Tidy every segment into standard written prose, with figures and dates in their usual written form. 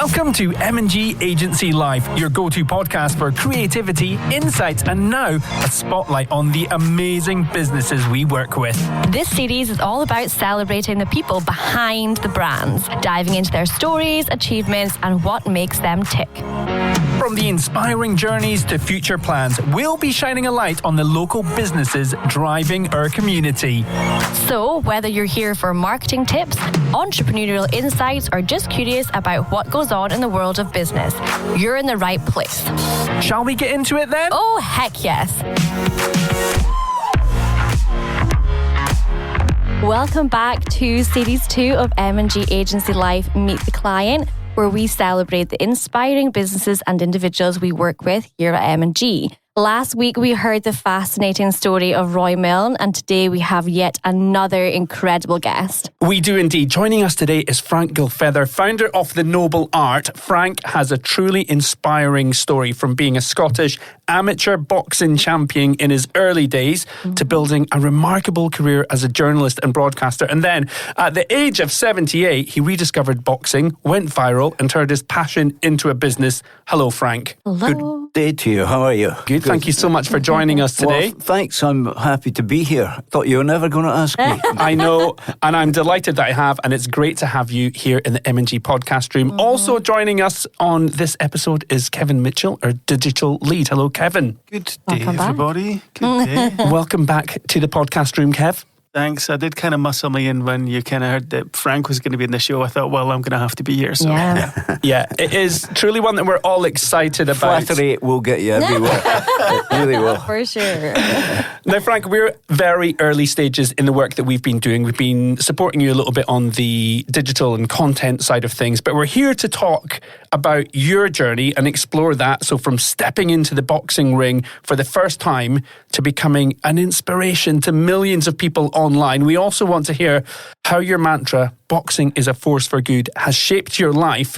Welcome to M&G Agency Live, your go-to podcast for creativity, insights, and now a spotlight on the amazing businesses we work with. This series is all about celebrating the people behind the brands, diving into their stories, achievements, and what makes them tick. From the inspiring journeys to future plans, we'll be shining a light on the local businesses driving our community. So, whether you're here for marketing tips, entrepreneurial insights, or just curious about what goes on in the world of business, you're in the right place. Shall we get into it then? Oh, heck yes. Welcome back to Series 2 of M&G Agency Live Meet the Client, where we celebrate the inspiring businesses and individuals we work with here at M&G. Last week, we heard the fascinating story of Roy Milne, and today we have yet another incredible guest. We do indeed. Joining us today is Frank Gilfeather, founder of The Noble Art. Frank has a truly inspiring story from being a Scottish amateur boxing champion in his early days to building a remarkable career as a journalist and broadcaster. And then, at the age of 78, he rediscovered boxing, went viral, and turned his passion into a business. Hello, Frank. Hello. Good day to you. How are you? Good. Thank you so much for joining us today. Well, thanks. I'm happy to be here. Thought you were never going to ask me. I know, and I'm delighted that I have, and it's great to have you here in the M&G podcast room. Also joining us on this episode is Kevin Mitchell, our digital lead. Hello, Kevin. Good day, everybody. Good day. Welcome back to the podcast room, Kev. Thanks. I did kind of muscle me in when you kind of heard that Frank was going to be in the show. I thought, well, I'm going to have to be here. So Yeah, it is truly one that we're all excited about. Flattery will get you everywhere. It really will. For sure. Now, Frank, we're very early stages in the work that we've been doing. We've been supporting you a little bit on the digital and content side of things, but we're here to talk about your journey and explore that. So from stepping into the boxing ring for the first time to becoming an inspiration to millions of people online, we also want to hear how your mantra, boxing is a force for good, has shaped your life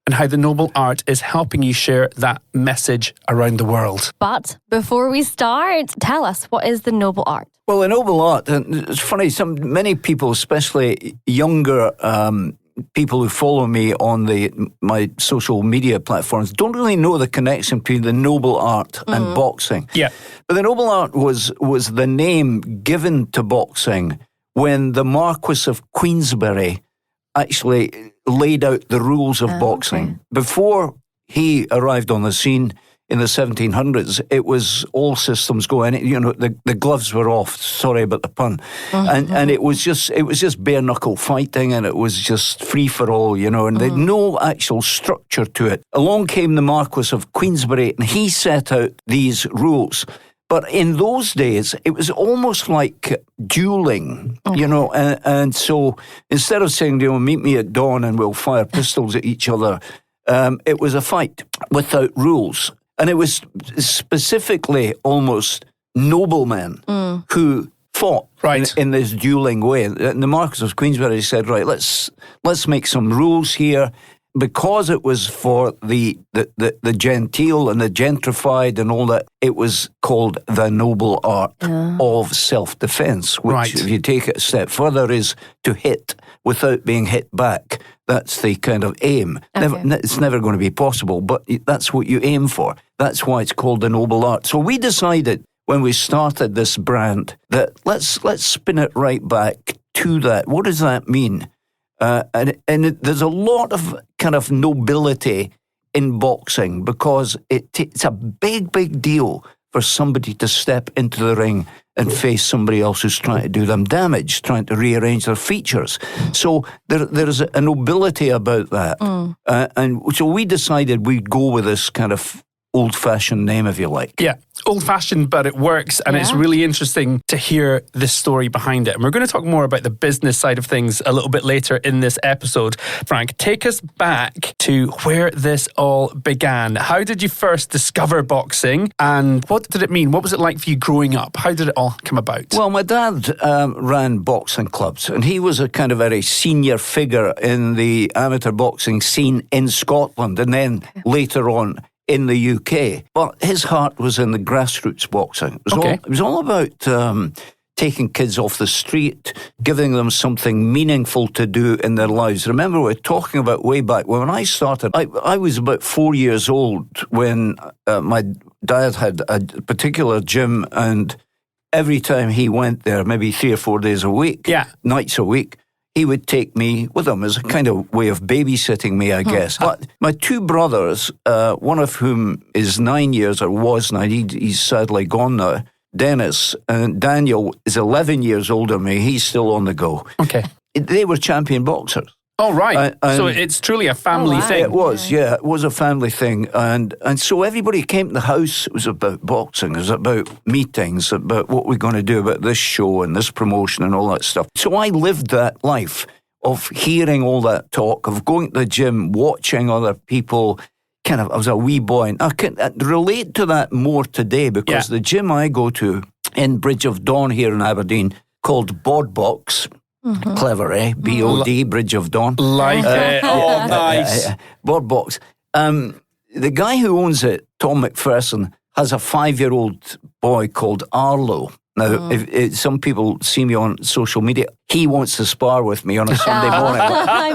and how the Noble Art is helping you share that message around the world. But before we start, tell us, what is the Noble Art? Well, the Noble Art, and it's funny, many people, especially younger people who follow me on my social media platforms, don't really know the connection between the Noble Art and boxing. Yeah. But the Noble Art was the name given to boxing when the Marquis of Queensberry actually laid out the rules of boxing. Okay. Before he arrived on the scene in the 1700s, it was all systems go. And the gloves were off. Sorry about the pun. And it was just bare knuckle fighting, and it was just free for all, and they had no actual structure to it. Along came the Marquis of Queensberry, and he set out these rules. But in those days, it was almost like dueling, and so instead of saying, meet me at dawn and we'll fire pistols at each other, it was a fight without rules. And it was specifically almost noblemen who fought in this dueling way. And the Marquis of Queensberry said, right, let's make some rules here. Because it was for the genteel and the gentrified and all that, it was called the Noble Art of self-defense, which, if you take it a step further, is to hit without being hit back. That's the kind of aim. Okay. It's never going to be possible, but that's what you aim for. That's why it's called the Noble Art. So we decided when we started this brand that let's spin it right back to that. What does that mean? There's a lot of kind of nobility in boxing because it's a big, big deal for somebody to step into the ring and face somebody else who's trying to do them damage, trying to rearrange their features. So there's a nobility about that. And so we decided we'd go with this kind of old-fashioned name, if you like. Yeah, old-fashioned, but it works, and it's really interesting to hear the story behind it. And we're going to talk more about the business side of things a little bit later in this episode. Frank, take us back to where this all began. How did you first discover boxing, and what did it mean? What was it like for you growing up? How did it all come about? Well, my dad ran boxing clubs, and he was a kind of very senior figure in the amateur boxing scene in Scotland, and then later on in the UK. But his heart was in the grassroots boxing. It was all about taking kids off the street, giving them something meaningful to do in their lives. Remember, we were talking about way back when I started. I was about 4 years old when my dad had a particular gym, and every time he went there, maybe 3 or 4 days a week, nights a week, he would take me with him as a kind of way of babysitting me, I guess. But my two brothers, one of whom is 9 years, or was 9, he's sadly gone now, Dennis, and Daniel is 11 years older than me. He's still on the go. Okay. They were champion boxers. Oh, right. So it's truly a family thing. It was, yeah. It was a family thing. And so everybody came to the house. It was about boxing. It was about meetings, about what we're going to do about this show and this promotion and all that stuff. So I lived that life of hearing all that talk, of going to the gym, watching other people. I was a wee boy. And I can relate to that more today because the gym I go to in Bridge of Dawn here in Aberdeen, called Bod Box. Mm-hmm. Clever, eh? B-O-D, Bridge of Dawn. Like it. Oh, nice. Bod Box. The guy who owns it, Tom McPherson, has a 5-year-old boy called Arlo. Now, if some people see me on social media, he wants to spar with me on a Sunday morning.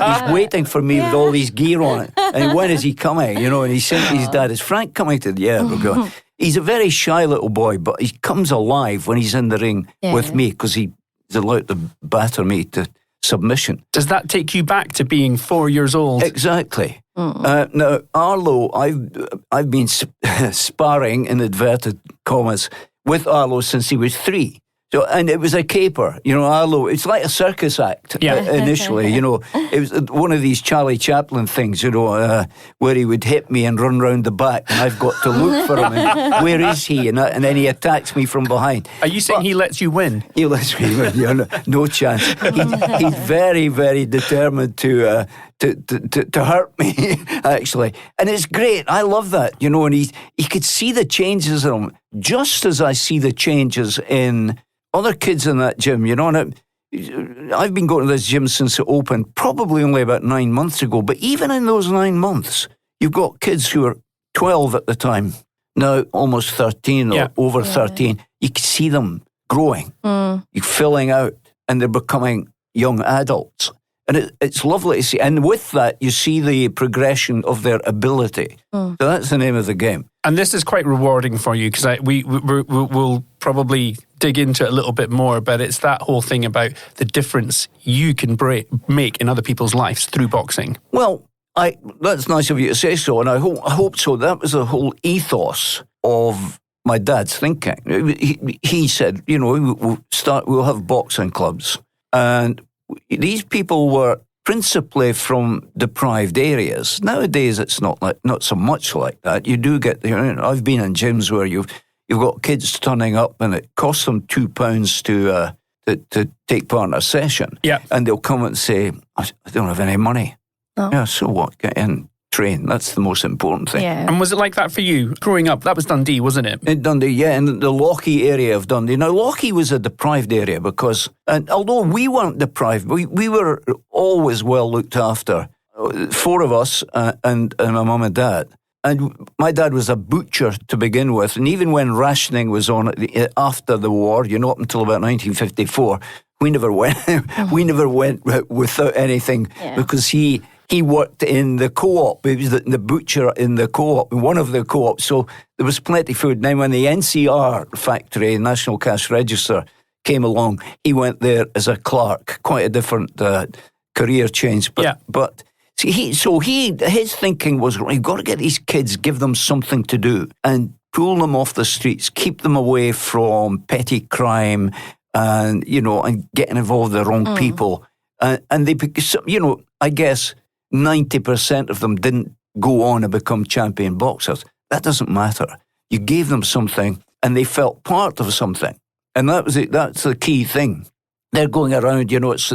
He's waiting for me with all these gear on it. And when is he coming? And he's saying to his dad, is Frank coming to we're going. He's a very shy little boy, but he comes alive when he's in the ring with me because he's allowed to batter me to submission. Does that take you back to being 4 years old? Exactly. Now, Arlo, I've been sparring, in inverted commas, with Arlo since he was 3. So, and it was a caper, Arlo. It's like a circus act initially, It was one of these Charlie Chaplin things, where he would hit me and run round the back, and I've got to look for him. And where is he? And then he attacks me from behind. Are you saying he lets you win? He lets me win. No chance. He's very, very determined to hurt me, actually. And it's great. I love that, and he could see the changes in him, just as I see the changes in other kids in that gym, and I've been going to this gym since it opened, probably only about 9 months ago. But even in those 9 months, you've got kids who were 12 at the time, now almost 13 or over 13. You can see them growing, you're filling out, and they're becoming young adults. And it's lovely to see. And with that, you see the progression of their ability. So that's the name of the game. And this is quite rewarding for you because we'll probably dig into it a little bit more, but it's that whole thing about the difference you can make in other people's lives through boxing. Well, that's nice of you to say so, and I hope so. That was the whole ethos of my dad's thinking. He said, we'll have boxing clubs. And these people were principally from deprived areas. Nowadays, it's not so much like that. You do get I've been in gyms where you've got kids turning up, and it costs them £2 to take part in a session. Yeah, and they'll come and say, "I don't have any money." Oh. Yeah, so what? Get in. Train. That's the most important thing. Yeah. And was it like that for you growing up? That was Dundee, wasn't it? In Dundee, yeah, in the Lochie area of Dundee. Now, Lochie was a deprived area because, and although we weren't deprived, we were always well looked after. 4 of us and my mum and dad. And my dad was a butcher to begin with, and even when rationing was on after the war, up until about 1954, we never went. We never went without anything because he worked in the co-op. He was the butcher in the co-op, one of the co-ops. So there was plenty of food. Now, when the NCR factory, National Cash Register, came along, he went there as a clerk. Quite a different career change. But his thinking was, you've got to get these kids, give them something to do, and pull them off the streets, keep them away from petty crime, and getting involved with the wrong people. And they, I guess 90% of them didn't go on and become champion boxers. That doesn't matter. You gave them something and they felt part of something. And that was it. That's the key thing. They're going around, it's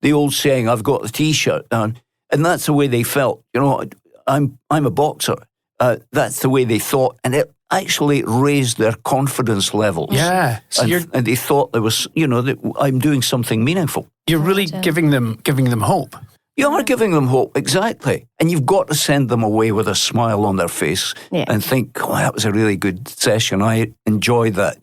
the old saying, I've got the T-shirt on. And that's the way they felt. I'm a boxer. That's the way they thought. And it actually raised their confidence levels. Yeah. So and they thought there was, that I'm doing something meaningful. You're really giving them hope. You are giving them hope, exactly. And you've got to send them away with a smile on their face and think, that was a really good session. I enjoyed that,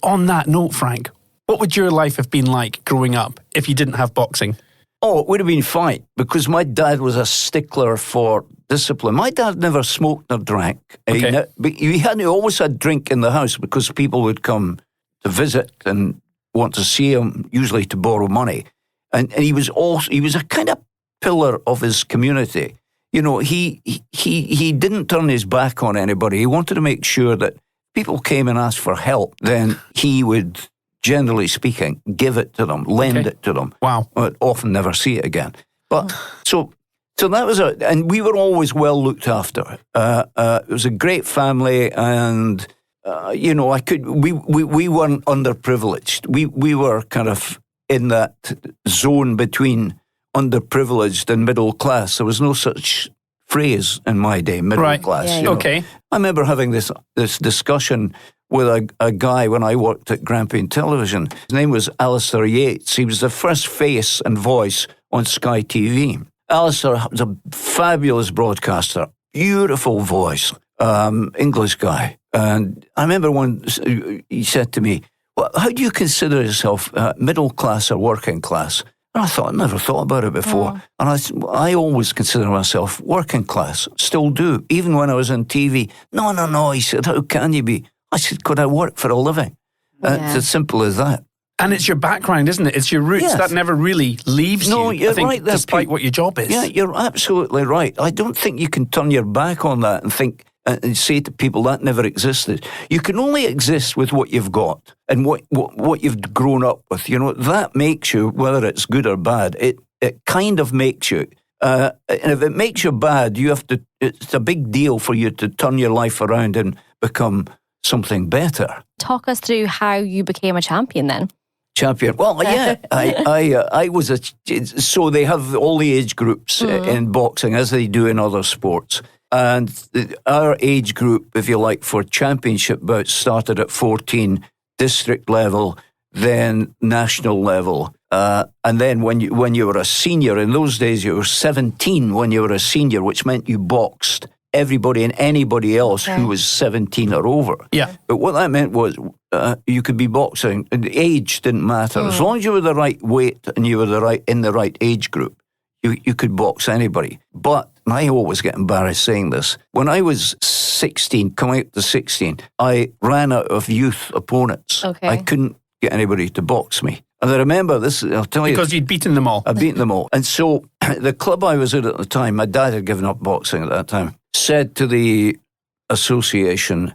On that note, Frank, What would your life have been like growing up if you didn't have boxing? Oh, it would have been fine, because my dad was a stickler for discipline. My dad never smoked or drank. Okay. He always had drink in the house because people would come to visit and want to see him, usually to borrow money. And he was a kind of pillar of his community. You know, he didn't turn his back on anybody. He wanted to make sure that people came and asked for help, then he would, generally speaking, give it to them, lend it to them. Wow. But often never see it again. But so that was and we were always well looked after. It was a great family, and we weren't underprivileged. We were kind of in that zone between underprivileged and middle class. There was no such phrase in my day, middle class. Yeah, you know. Okay. I remember having this discussion with a guy when I worked at Grampian Television. His name was Alistair Yates. He was the first face and voice on Sky TV. Alistair was a fabulous broadcaster, beautiful voice, English guy. And I remember when he said to me, "Well, how do you consider yourself, middle class or working class?" And I thought, I never thought about it before. And I always consider myself working class, still do, even when I was on TV. No, he said, "How can you be?" I said, "Could I work for a living?" It's as simple as that. And it's your background, isn't it? It's your roots. Yes. That never really leaves you. No, you're I think, right. despite what your job is. Yeah, you're absolutely right. I don't think you can turn your back on that and think and say to people that never existed. You can only exist with what you've got and what you've grown up with. You know, that makes you, whether it's good or bad, it kind of makes you. And if it makes you bad, it's a big deal for you to turn your life around and become something better. Talk us through how you became a champion then. Champion. Well, yeah, I was so they have all the age groups in boxing, as they do in other sports. And our age group, if you like, for championship bouts started at 14, district level, then national level. And then when you were a senior, in those days you were 17 when you were a senior, which meant you boxed everybody and anybody else who was 17 or over. Yeah. But what that meant was you could be boxing, and the age didn't matter. As long as you were the right weight and you were in the right age group, you could box anybody. But, and I always get embarrassed saying this, when I was 16, coming up to 16, I ran out of youth opponents. Okay. I couldn't get anybody to box me. And I remember this, I'll tell you. Because you'd beaten them all. I'd beaten them all. And so the club I was at the time, my dad had given up boxing at that time, said to the association,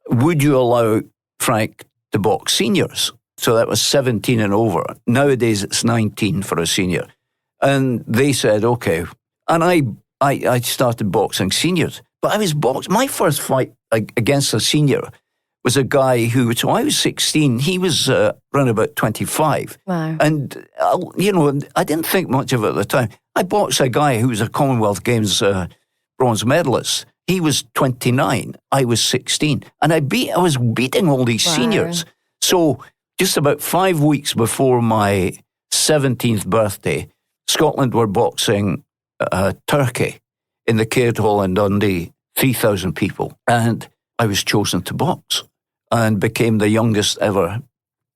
"Would you allow Frank to box seniors?" So that was 17 and over. Nowadays it's 19 for a senior. And they said, okay. And I started boxing seniors. But I was my first fight against a senior was a guy who, so I was 16, he was around about 25. Wow. And, I didn't think much of it at the time. I boxed a guy who was a Commonwealth Games bronze medalist. He was 29, I was 16. And I was beating all these seniors. So just about 5 weeks before my 17th birthday, Scotland were boxing Turkey in the Caird Hall in Dundee, 3,000 people. And I was chosen to box and became the youngest ever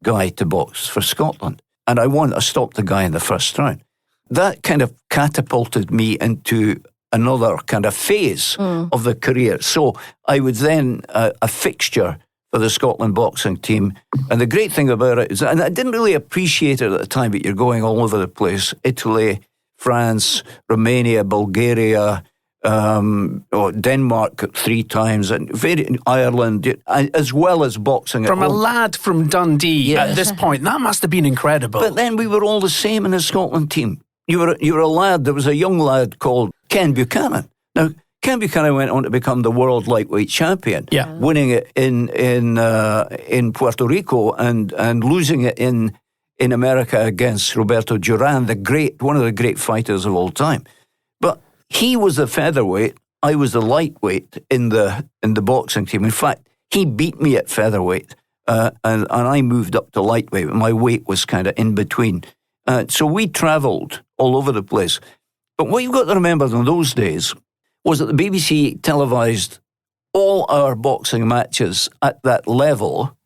guy to box for Scotland. And I won. I stopped the guy in the first round. That kind of catapulted me into another kind of phase of the career. So I was then a fixture for the Scotland boxing team. And the great thing about it is, and I didn't really appreciate it at the time, but you're going all over the place. Italy, France, Romania, Bulgaria, Denmark 3 times, and Ireland, as well as boxing. From a lad from Dundee at this point, that must have been incredible. But then we were all the same in the Scotland team. You were a lad. There was a young lad called Ken Buchanan. Now, Ken Buchanan went on to become the world lightweight champion, winning it in Puerto Rico and losing it in America against Roberto Duran, one of the great fighters of all time. But he was the featherweight. I was the lightweight in the boxing team. In fact, he beat me at featherweight, and I moved up to lightweight. My weight was kind of in between. So we travelled all over the place. But what you've got to remember in those days was that the BBC televised all our boxing matches at that level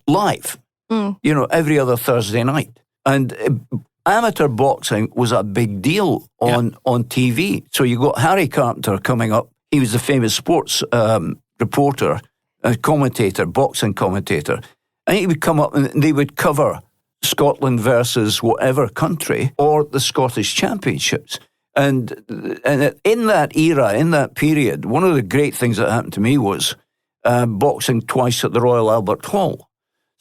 live. every other Thursday night. And amateur boxing was a big deal on TV. So you got Harry Carpenter coming up. He was the famous sports reporter, commentator, boxing commentator. And he would come up and they would cover Scotland versus whatever country or the Scottish Championships. And in that era, in that period, one of the great things that happened to me was boxing twice at the Royal Albert Hall.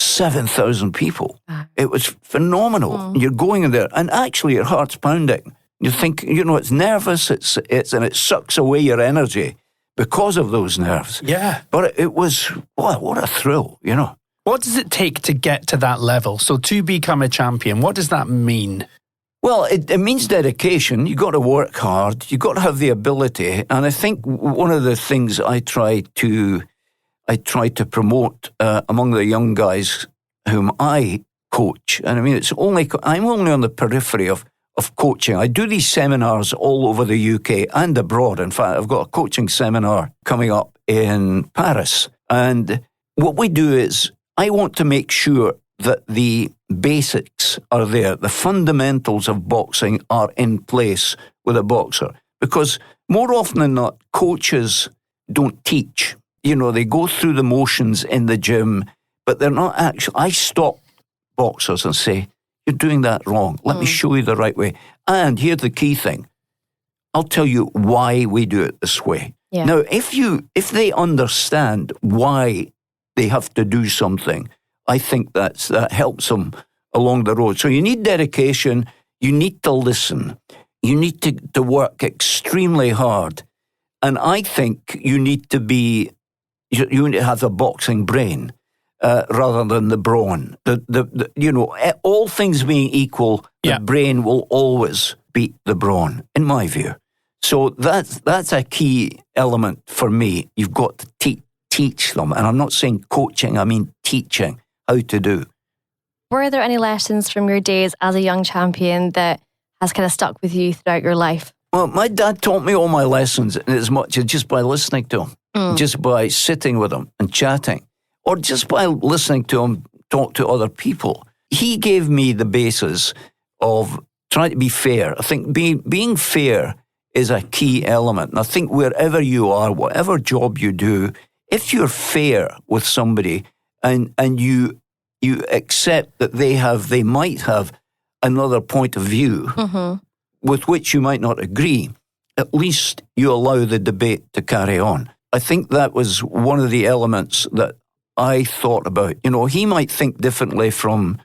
7,000 people. It was phenomenal. You're going in there, and actually your heart's pounding. You think, it's nervous, and it sucks away your energy because of those nerves. Yeah. But it was, what a thrill, What does it take to get to that level? So to become a champion, what does that mean? Well, it means dedication. You've got to work hard. You've got to have the ability. And I think one of the things I try to promote among the young guys whom I coach, and I mean, I'm only on the periphery of coaching. I do these seminars all over the UK and abroad. In fact, I've got a coaching seminar coming up in Paris. And what we do is, I want to make sure that the basics are there. The fundamentals of boxing are in place with a boxer. Because more often than not, coaches don't teach. They go through the motions in the gym, but they're not actually. I stop boxers and say, you're doing that wrong. Let me show you the right way. And here's the key thing. I'll tell you why we do it this way. Yeah. Now, if they understand why they have to do something, I think that helps them along the road. So you need dedication. You need to listen. You need to work extremely hard. And I think you need to be... You need to have a boxing brain rather than the brawn. All things being equal, the brain will always beat the brawn, in my view. So that's a key element for me. You've got to teach them. And I'm not saying coaching, I mean teaching how to do. Were there any lessons from your days as a young champion that has kind of stuck with you throughout your life? Well, my dad taught me all my lessons as much as just by listening to him. Just by sitting with him and chatting, or just by listening to him talk to other people. He gave me the basis of trying to be fair. I think being fair is a key element. And I think wherever you are, whatever job you do, if you're fair with somebody and you accept that they might have another point of view with which you might not agree, at least you allow the debate to carry on. I think that was one of the elements that I thought about. He might think differently from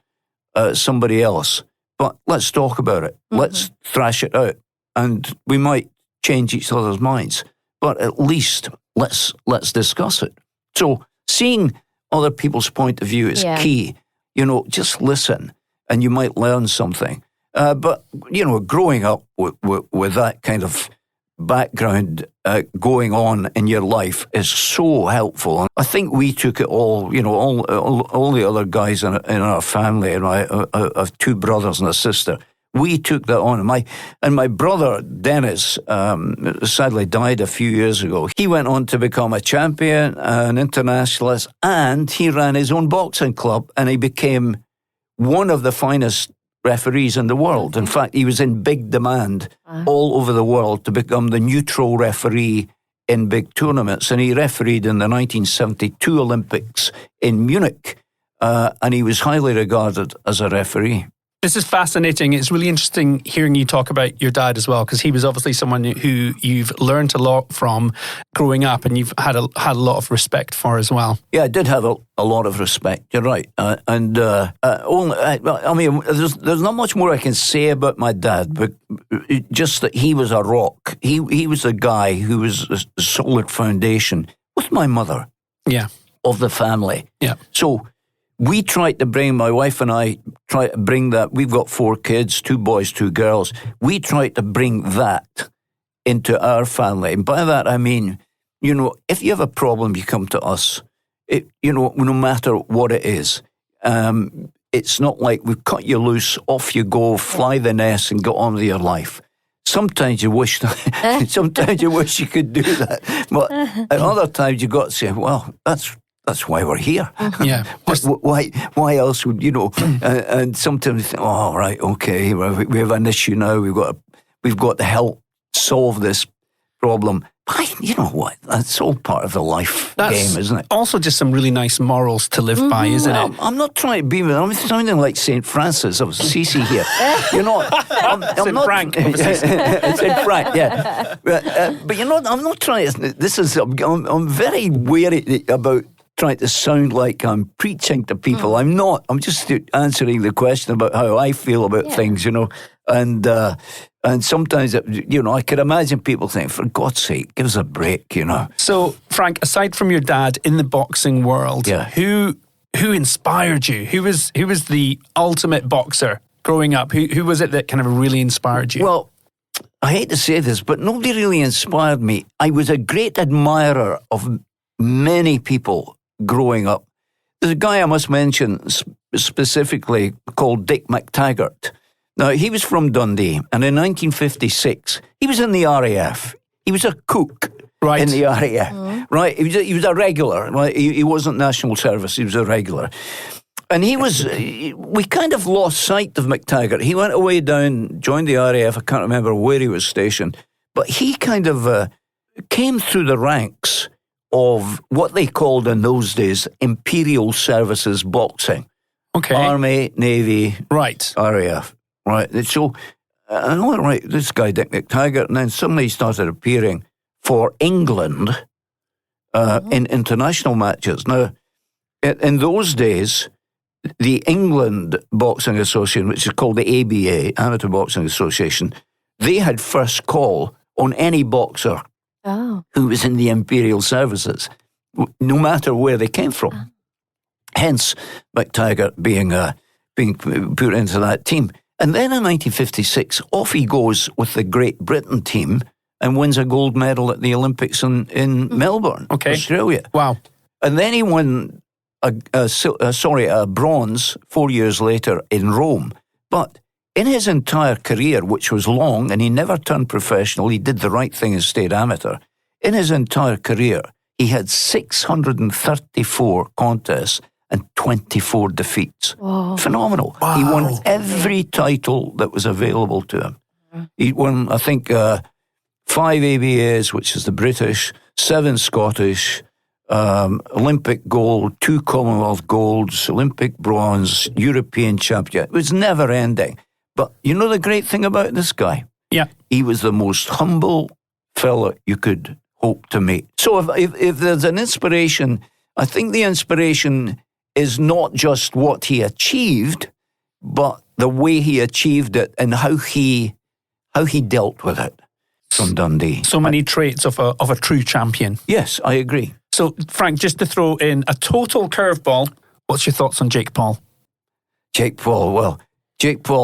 somebody else, but let's talk about it. Let's thrash it out. And we might change each other's minds, but at least let's discuss it. So seeing other people's point of view is key. Just listen and you might learn something. But, growing up with that kind of background going on in your life is so helpful. And I think we took it all, all the other guys in our family, and I have two brothers and a sister. We took that on. And my brother, Dennis, sadly died a few years ago. He went on to become a champion, an internationalist, and he ran his own boxing club, and he became one of the finest referees in the world. In fact, he was in big demand all over the world to become the neutral referee in big tournaments. And he refereed in the 1972 Olympics in Munich, and he was highly regarded as a referee. This is fascinating. It's really interesting hearing you talk about your dad as well, because he was obviously someone who you've learned a lot from growing up, and you've had a lot of respect for as well. Yeah, I did have a lot of respect. You're right, there's not much more I can say about my dad, but just that he was a rock. He was a guy who was a solid foundation with my mother. Yeah, of the family. Yeah, so. We tried to bring, my wife and I tried to bring that. We've got 4 kids, 2 boys, 2 girls. We tried to bring that into our family. And by that, I mean, if you have a problem, you come to us. No matter what it is. It's not like we've cut you loose, off you go, fly the nest and get on with your life. Sometimes you wish you could do that. But at other times, you've got to say, well, that's that's why we're here. Yeah. Why else would, and sometimes you think, oh, right, okay, we have an issue now, we've got to help solve this problem. But you know what? That's all part of the life game, isn't it? Also just some really nice morals to live by, isn't it? I'm not trying to be, I'm sounding like St. Francis of Assisi here. I'm not Frank of Assisi. St. Frank, yeah. But I'm not trying to, I'm very wary about trying to sound like I'm preaching to people. I'm not. I'm just answering the question about how I feel about things, and sometimes, I could imagine people saying, for God's sake, give us a break, So, Frank, aside from your dad in the boxing world, who inspired you? Who was the ultimate boxer growing up? Who was it that kind of really inspired you? Well, I hate to say this, but nobody really inspired me. I was a great admirer of many people growing up. There's a guy I must mention specifically called Dick McTaggart. Now, he was from Dundee, and in 1956, he was in the RAF. He was a cook in the RAF, right? He was a regular, right? He wasn't national service, he was a regular. And we kind of lost sight of McTaggart. He went away down, joined the RAF, I can't remember where he was stationed, but he kind of came through the ranks of what they called in those days Imperial Services Boxing. Okay. Army, Navy, RAF. Right, so, this guy, Dick McTaggart, and then suddenly he started appearing for England in international matches. Now, in those days, the England Boxing Association, which is called the ABA, Amateur Boxing Association, they had first call on any boxer who was in the Imperial Services, no matter where they came from. Hence, McTaggart being put into that team. And then in 1956, off he goes with the Great Britain team and wins a gold medal at the Olympics in Melbourne, Australia. Wow. And then he won a bronze 4 years later in Rome. But in his entire career, which was long, and he never turned professional, he did the right thing and stayed amateur. In his entire career, he had 634 contests and 24 defeats. Whoa. Phenomenal. Wow. He won every title that was available to him. He won, I think, 5 ABAs, which is the British, 7 Scottish, Olympic gold, 2 Commonwealth golds, Olympic bronze, European champion. It was never ending. But you know the great thing about this guy? Yeah. He was the most humble fella you could hope to meet. So if there's an inspiration, I think the inspiration is not just what he achieved, but the way he achieved it and how he dealt with it from Dundee. So many traits of a true champion. Yes, I agree. So, Frank, just to throw in a total curveball, what's your thoughts on Jake Paul? Jake Paul,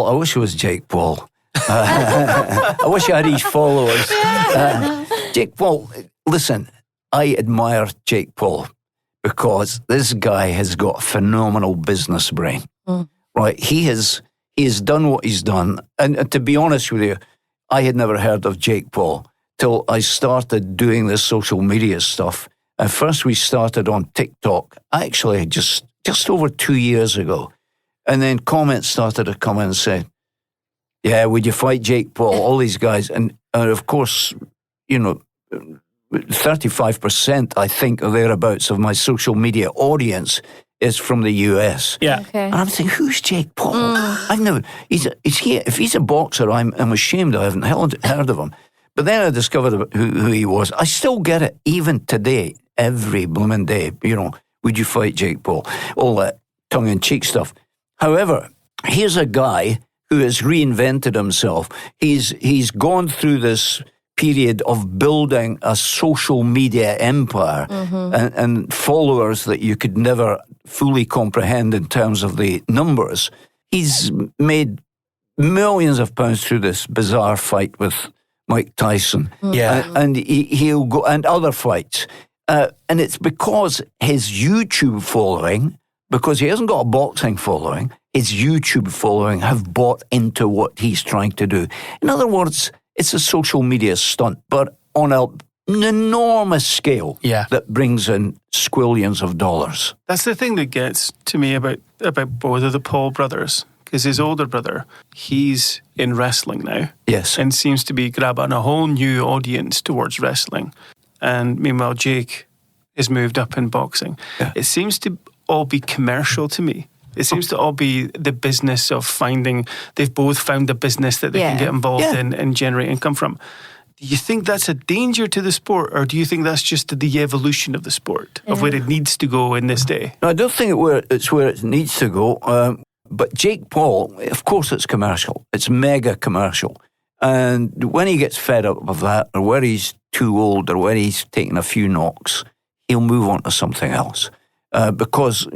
I wish it was Jake Paul. I wish I had his followers. Jake Paul, listen, I admire Jake Paul because this guy has got a phenomenal business brain. Right? He has done what he's done. And to be honest with you, I had never heard of Jake Paul till I started doing this social media stuff. At first we started on TikTok, actually just over 2 years ago. And then comments started to come in and say, yeah, would you fight Jake Paul? All these guys. And of course, 35%, I think, or thereabouts of my social media audience is from the US. Yeah. Okay. And I'm thinking, who's Jake Paul? I've never, if he's a boxer, I'm ashamed I haven't heard of him. But then I discovered who he was. I still get it, even today, every blooming day. Would you fight Jake Paul? All that tongue-in-cheek stuff. However, here's a guy who has reinvented himself. He's gone through this period of building a social media empire and followers that you could never fully comprehend in terms of the numbers. He's made millions of pounds through this bizarre fight with Mike Tyson. Yeah. And he'll go, and other fights. And it's because his YouTube following, because he hasn't got a boxing following, his YouTube following have bought into what he's trying to do. In other words, it's a social media stunt, but on a an enormous scale Yeah. that brings in squillions of dollars. That's the thing that gets to me about both of the Paul brothers, because his older brother, he's in wrestling now. Yes. And seems to be grabbing a whole new audience towards wrestling. And meanwhile, Jake has moved up in boxing. Yeah. It seems to all be commercial to me. It seems to all be the business of they've both found a business that they can get involved in and generate income from. Do you think that's a danger to the sport, or do you think that's just the evolution of the sport, of where it needs to go in this day? No, I don't think it's where it needs to go. But Jake Paul, of course it's commercial. It's mega commercial. And when he gets fed up of that, or where he's too old, or where he's taken a few knocks, he'll move on to something else. Because,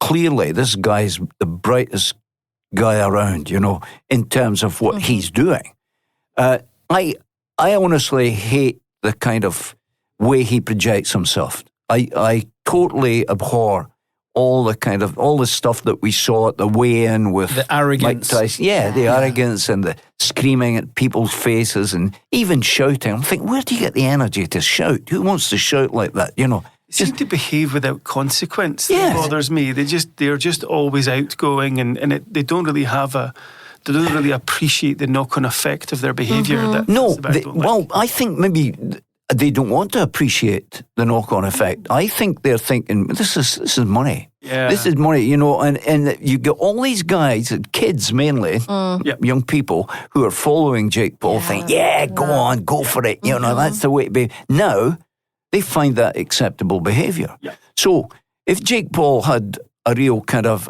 clearly this guy's the brightest guy around, in terms of what he's doing. I honestly hate the kind of way he projects himself. I totally abhor all the stuff that we saw at the weigh-in with the arrogance. Mike Tyson. Yeah, the arrogance and the screaming at people's faces and even shouting. I'm thinking, where do you get the energy to shout? Who wants to shout like that? They seem to behave without consequence. Yes. That bothers me. They're just always outgoing, and they don't really they don't really appreciate the knock-on effect of their behaviour. I think maybe they don't want to appreciate the knock-on effect. I think they're thinking, this is money. Yeah. This is money, and you get all these guys, kids mainly, young people, who are following Jake Paul, think, go on, go for it. That's the way to be. Now, they find that acceptable behaviour. Yeah. So, if Jake Paul had a real kind of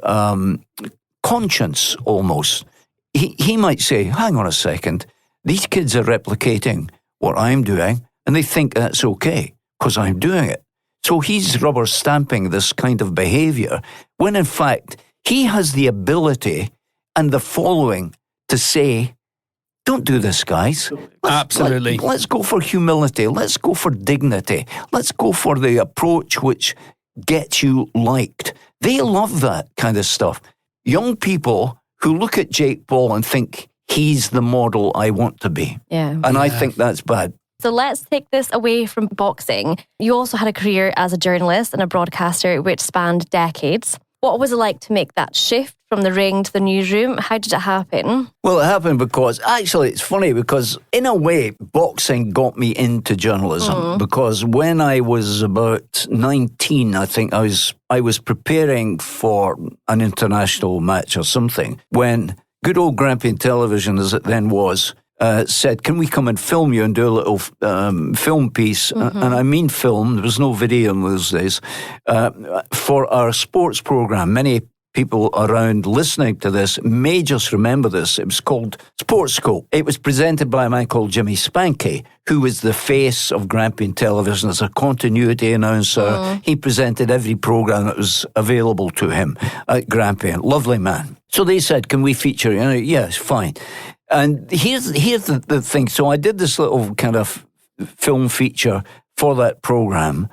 conscience almost, he might say, hang on a second, these kids are replicating what I'm doing, and they think that's okay because I'm doing it. So he's rubber stamping this kind of behaviour, when in fact he has the ability and the following to say, don't do this, guys. Absolutely. Let's go for humility. Let's go for dignity. Let's go for the approach which gets you liked. They love that kind of stuff. Young people who look at Jake Paul and think he's the model I want to be. Yeah. And I think that's bad. So let's take this away from boxing. You also had a career as a journalist and a broadcaster which spanned decades. What was it like to make that shift from the ring to the newsroom? How did it happen? Well, it happened because, actually, it's funny because, in a way, boxing got me into journalism. Because when I was about 19, I think I was preparing for an international match or something, when good old Grampian Television, as it then was, said, can we come and film you and do a little film piece? And I mean film, there was no video in those days, for our sports programme. Many people around listening to this may just remember this. It was called Sports Scope. It was presented by a man called Jimmy Spanky, who was the face of Grampian Television as a continuity announcer. He presented every programme that was available to him at Grampian. Lovely man. So they said, can we feature you? Yes, fine. And here's the thing. So I did this little kind of film feature for that programme.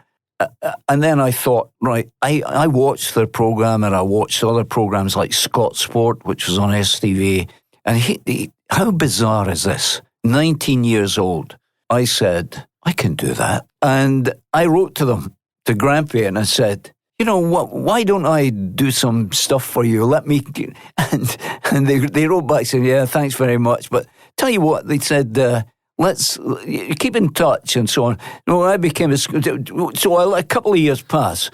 And then I thought, right, I watched their programme and I watched other programmes like Scott Sport, which was on STV. And how bizarre is this? 19 years old. I said, I can do that. And I wrote to them, to Grampian, and said, you know what, why don't I do some stuff for you? Let me, and they wrote back saying, yeah, thanks very much. But tell you what, they said, let's keep in touch and so on. No, I became a couple of years passed.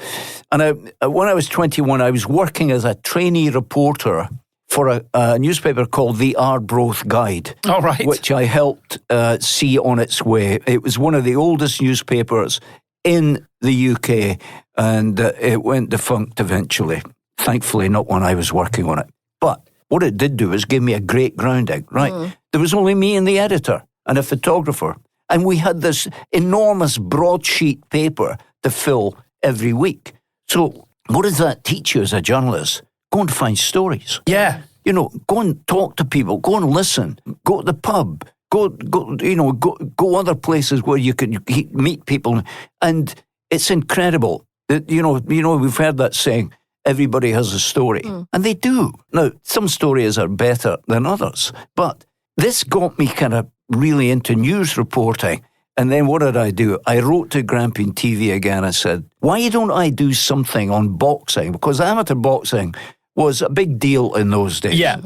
And when I was 21, I was working as a trainee reporter for a newspaper called the Arbroath Guide. All right. Which I helped see on its way. It was one of the oldest newspapers in the UK, and it went defunct eventually. Thankfully, not when I was working on it. But what it did do is give me a great grounding, right? There was only me and the editor and a photographer, and we had this enormous broadsheet paper to fill every week. So what does that teach you as a journalist? Go and find stories. Yeah. You know, go and talk to people, go and listen, go to the pub, go other places where you can meet people. And it's incredible. You know, we've heard that saying, everybody has a story. And they do. Now, some stories are better than others, but this got me kind of really into news reporting. And then what did I do? I wrote to Grampian TV again. I said, why don't I do something on boxing? Because amateur boxing was a big deal in those days. Yeah.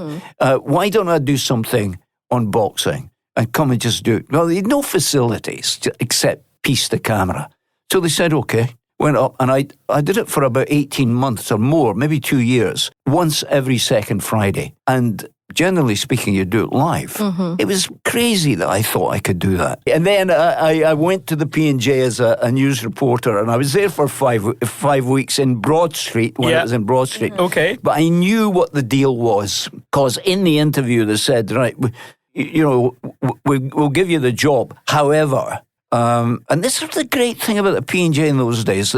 Why don't I do something on boxing and come and just do it? Well, they had no facilities except piece the camera. So they said, okay. Went up, and I did it for about 18 months or more, maybe 2 years, once every second Friday. And generally speaking, you do it live. It was crazy that I thought I could do that. And then I went to the P&J as a news reporter, and I was there for 5 weeks in Broad Street, when it was in Broad Street. Okay. But I knew what the deal was, because in the interview they said, right, we'll give you the job. However... and this is the great thing about the P&J in those days.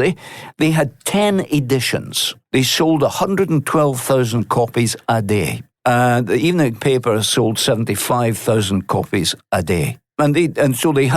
They had 10 editions. They sold 112,000 copies a day. And the evening paper sold 75,000 copies a day. And so they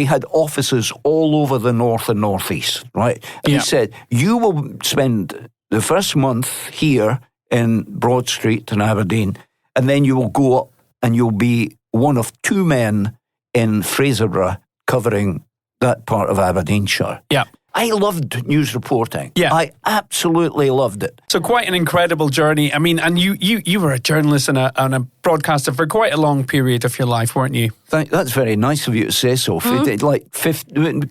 had offices all over the north and northeast, right? And they said, you will spend the first month here in Broad Street in Aberdeen, and then you will go up and you'll be one of 2 men in Fraserburgh covering that part of Aberdeenshire. Yeah. I loved news reporting. Yeah. I absolutely loved it. So quite an incredible journey. I mean, and you were a journalist and a broadcaster for quite a long period of your life, weren't you? That's very nice of you to say so. Like 50,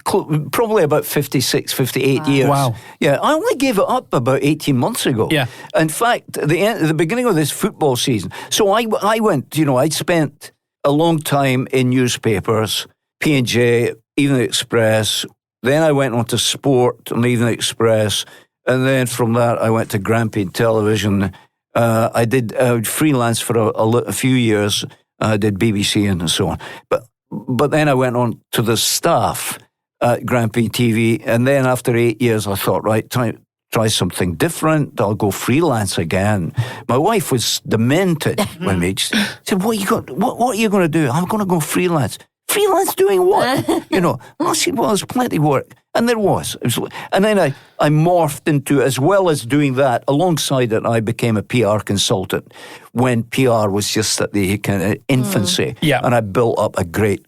probably about 56, 58 years. Wow. Yeah, I only gave it up about 18 months ago. Yeah. In fact, at the beginning of this football season, so I went, I'd spent a long time in newspapers, P&J, Evening Express. Then I went on to Sport and Evening Express. And then from that, I went to Grampian Television. I did freelance for a few years. I did BBC and so on. But then I went on to the staff at Grampian TV. And then after 8 years, I thought, right, try something different. I'll go freelance again. My wife was demented when we said, what are you going to do? I'm going to go freelance. Freelance doing what? I said, well, there's plenty of work. And there was. And then I morphed into, as well as doing that, alongside it, I became a PR consultant when PR was just at the kind of infancy. Yeah. And I built up a great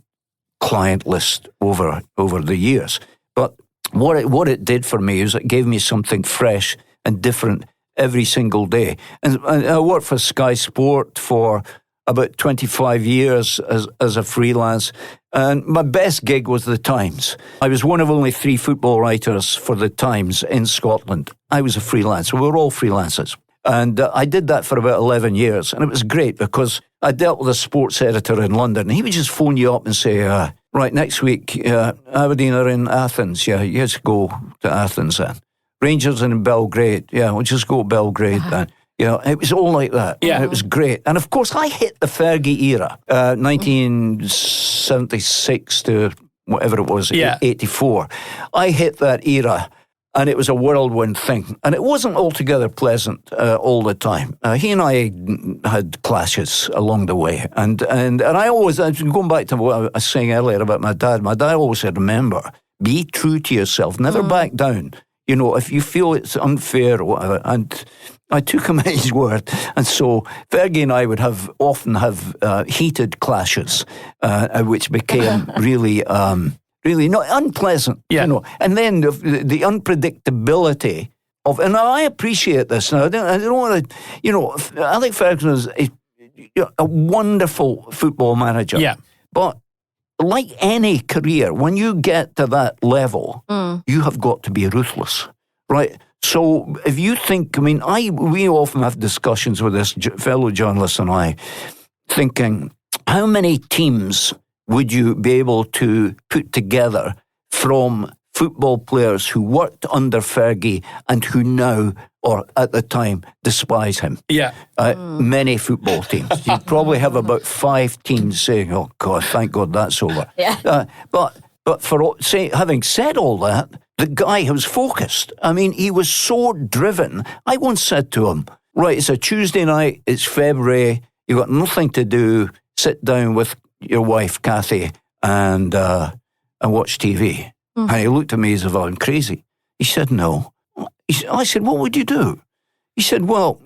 client list over the years. But what it did for me is it gave me something fresh and different every single day. And I worked for Sky Sport for about 25 years as a freelance. And my best gig was the Times. I was one of only 3 football writers for the Times in Scotland. I was a freelancer. We were all freelancers. And I did that for about 11 years. And it was great because I dealt with a sports editor in London. And he would just phone you up and say, right, next week, Aberdeen are in Athens. Yeah, you just go to Athens then. Rangers are in Belgrade. Yeah, we'll just go to Belgrade then. It was all like that. Yeah. And it was great. And of course, I hit the Fergie era, 1976 to whatever it was, 84. I hit that era, and it was a whirlwind thing. And it wasn't altogether pleasant all the time. He and I had clashes along the way. And I always, going back to what I was saying earlier about my dad always said, remember, be true to yourself, never back down. If you feel it's unfair or whatever. And I took him at his word. And so Fergie and I would often have heated clashes, which became really not unpleasant. Yeah. And then the unpredictability of, and I appreciate this. Now, I don't want to, Alex Ferguson is a wonderful football manager. Yeah. But like any career, when you get to that level, you have got to be ruthless, right? So if you think, we often have discussions with this fellow journalist and I, thinking, how many teams would you be able to put together from football players who worked under Fergie and who now, or at the time, despise him? Yeah. Many football teams. You'd probably have about 5 teams saying, oh God, thank God that's over. Yeah. But having said all that, the guy was focused. He was so driven. I once said to him, right, it's a Tuesday night, it's February, you've got nothing to do, sit down with your wife, Kathy, and watch TV. And he looked at me as if I'm crazy. He said, no. I said, what would you do? He said, well,